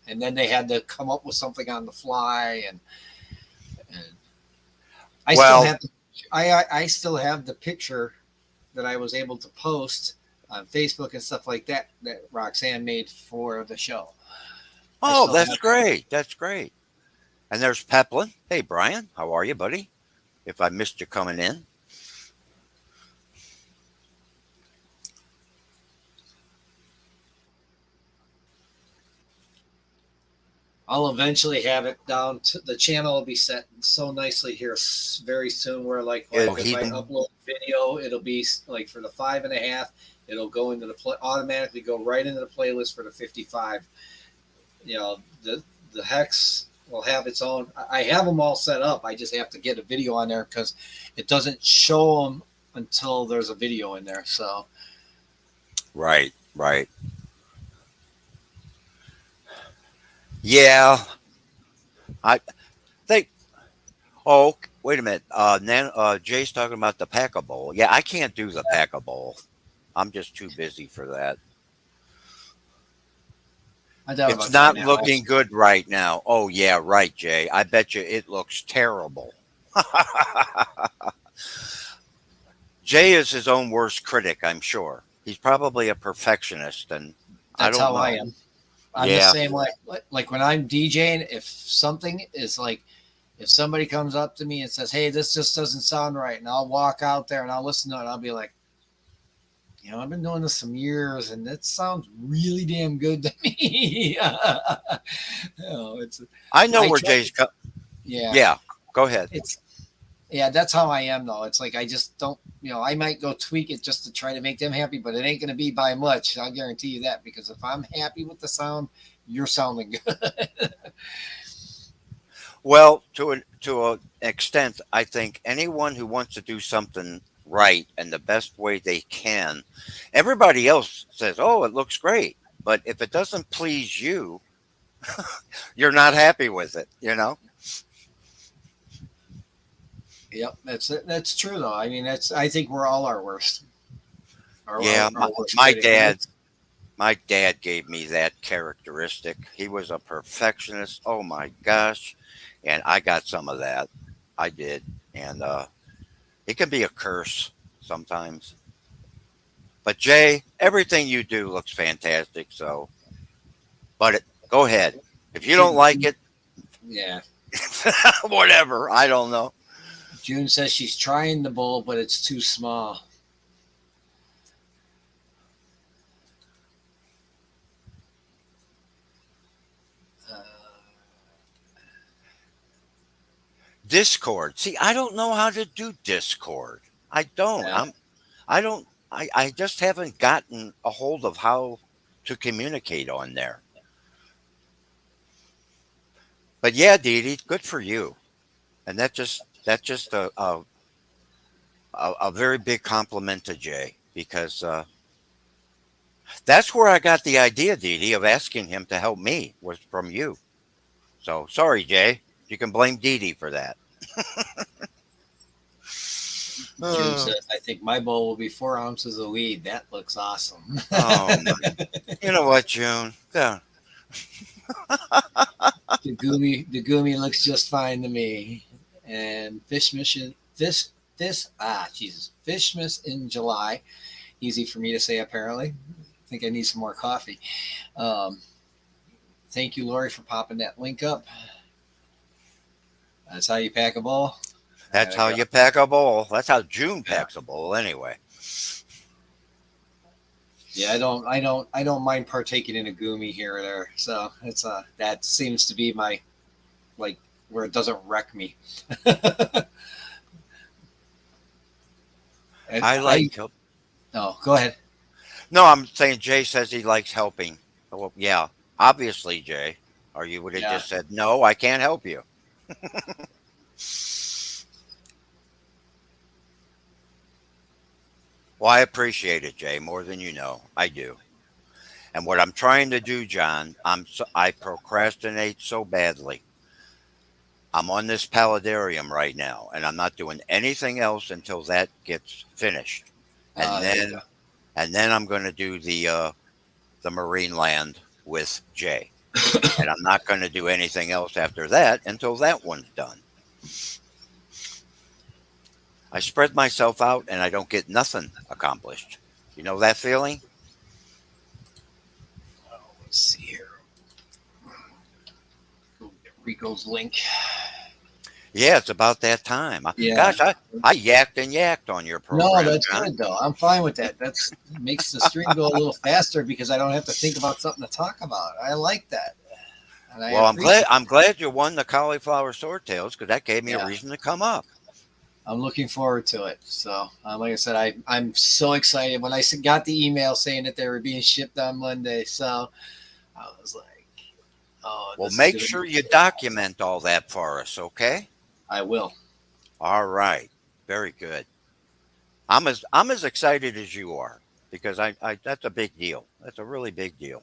and then they had to come up with something on the fly, and I still Well, have I still have the picture that I was able to post on Facebook and stuff like that that Roxanne made for the show. I oh, still that's have great. That's great. And there's Peplin. Hey, Brian, how are you, buddy? If I missed you coming in. I'll eventually have it down to the channel will be set so nicely here very soon where like Oh, if he, I upload video, it'll be like for the 5.5, it'll go into the automatically go right into the playlist for the 55. The hex will have its own. I have them all set up. I just have to get a video on there because it doesn't show them until there's a video in there. So right, right. Yeah, I think. Oh, wait a minute. Jay's talking about the Pack-a-Bowl. Yeah, I can't do the Pack-a-Bowl. I'm just too busy for that. I thought It's about trying not that one. looking good right now. Oh, yeah, right, Jay. I bet you it looks terrible. Jay is his own worst critic, I'm sure. He's probably a perfectionist, and I That's don't how I know. am. I'm the Yeah, same way. Like when I'm DJing, if something is like, if somebody comes up to me and says, "Hey, this just doesn't sound right," and I'll walk out there and I'll listen to it, and I'll be like, I've been doing this some years, and it sounds really damn good to me. It's I know I where try. Yeah, Yeah, go ahead. it's yeah. That's how I am though. It's like I just don't. I might go tweak it just to try to make them happy, but it ain't going to be by much. I'll guarantee you that because if I'm happy with the sound, you're sounding good. Well, to an extent, I think anyone who wants to do something right and the best way they can, everybody else says, "Oh, it looks great," but if it doesn't please you, you're not happy with it. You know? Yep, that's true though. I mean, I think we're all our worst, Yeah, our worst my critic. dad, my dad gave me that characteristic. He was a perfectionist. Oh my gosh, and I got some of that. I did, and it can be a curse sometimes. But Jay, everything you do looks fantastic. So, go ahead. If you don't like it, Yeah, whatever. I don't know. June says she's trying the bowl, but it's too small. Uh, Discord. See, I don't know how to do Discord. I don't. yeah, I don't. I just haven't gotten a hold of how to communicate on there. But yeah, Dee Dee, good for you. And that's just a very big compliment to Jay because that's where I got the idea, Dee Dee, of asking him to help me was from you. So sorry, Jay. You can blame Dee Dee for that. June Oh, says I think my bowl will be 4 ounces of weed. That looks awesome. oh my! You know what, June? Yeah. The gumi looks just fine to me. And Fishmas in July. Easy for me to say apparently. I think I need some more coffee. Um, thank you, Lori, for popping that link up. That's how you pack a bowl. That's how you pack a bowl. That's how June packs a bowl, anyway. Yeah, I don't mind partaking in a gumi here or there. So it's that seems to be my like where it doesn't wreck me. And I like help. no, go ahead. No, I'm saying Jay says he likes helping. Well, yeah, obviously, Jay, or you would have Yeah. just said, no, I can't help you. Well, I appreciate it, Jay, more than you know. I do. And what I'm trying to do, John, I procrastinate so badly. I'm on this paludarium right now, and I'm not doing anything else until that gets finished, and There you go. I'm going to do the marine land with Jay, and I'm not going to do anything else after that until that one's done. I spread myself out, and I don't get nothing accomplished. You know that feeling? Let's see here. Go get Rico's link. Yeah, it's about that time. Yeah. Gosh, I yacked and yacked on your No, program, that's John. good though. I'm fine with that. That's makes the stream go a little faster because I don't have to think about something to talk about. I like that. And I Well, appreciate I'm glad you won the cauliflower swordtails because that gave me a Yeah. reason to come up. I'm looking forward to it. So, like I said, I'm so excited when I got the email saying that they were being shipped on Monday. So I was like, "Oh, Well, this is make gonna sure be you good." document all that for us, okay? I will. All right. Very good. I'm as excited as you are because I that's a big deal. That's a really big deal.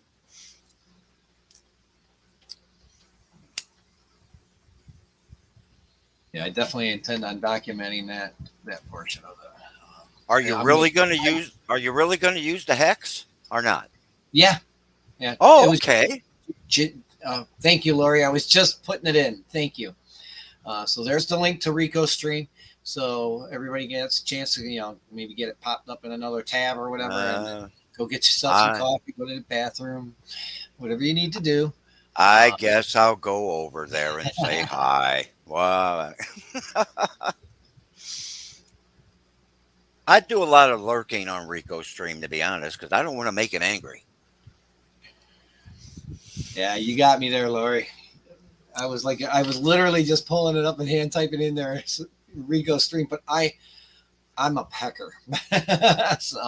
Yeah, I definitely intend on documenting that portion of it. Are And you I'm gonna, really going to use the hex or not? yeah, yeah. It Oh, was. okay. Thank you, Lori. I was just putting it in. Thank you. So there's the link to Rico Stream. So everybody gets a chance to maybe get it popped up in another tab or whatever, and Uh, go get yourself some I coffee, go to the bathroom, whatever you need to do. I Uh, guess I'll go over there and say hi. Well, I do a lot of lurking on Rico's stream, to be honest, because I don't want to make him angry. yeah, you got me there, Lori. I was literally just pulling it up and hand typing in there Rico Stream, but I'm a pecker. So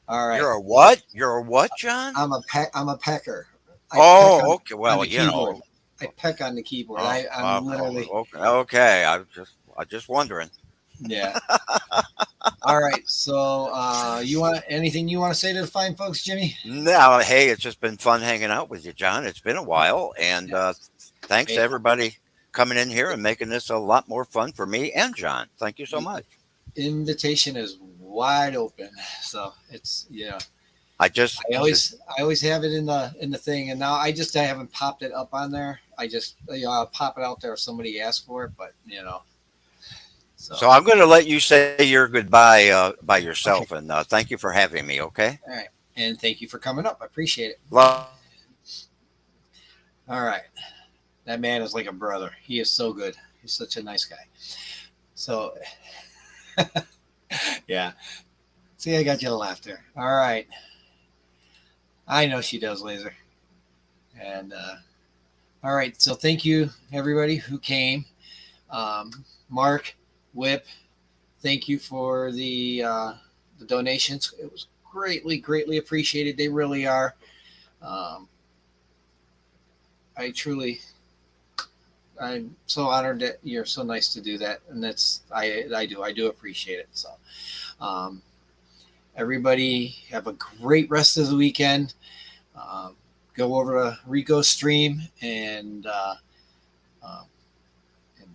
all right, You're a what? You're a what, John? I'm a pecker. I peck Oh, okay. on Well, the you keyboard. know. I peck on the keyboard. Oh, I'm literally okay. Okay. I just wondering. yeah. All right. So you want anything you want to say to the fine folks, Jimmy? No, hey, it's just been fun hanging out with you, John. It's been a while, and Yeah. thanks to Hey, everybody coming in here and making this a lot more fun for me and John. Thank you so the much. invitation is wide open. So it's I just, I always have it in the thing, and now I haven't popped it up on there. I just I'll pop it out there if somebody asks for it, but so so I'm going to let you say your goodbye by okay. yourself, and thank you for having me. Okay. All right, and thank you for coming up. I appreciate it. Love. All right, that man is like a brother. He is so good. He's such a nice guy. So yeah, see, I got you to laugh there. All right, I know she does, Laser, and all right. So thank you everybody who came. Mark, Whip, thank you for the donations. It was greatly appreciated. They really are. Um, I truly, I'm so honored that you're so nice to do that, and I do appreciate it. So, um, everybody have a great rest of the weekend. Um, go over to Rico Stream um, and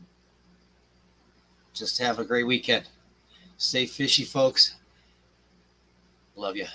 just have a great weekend. Stay fishy, folks. Love you.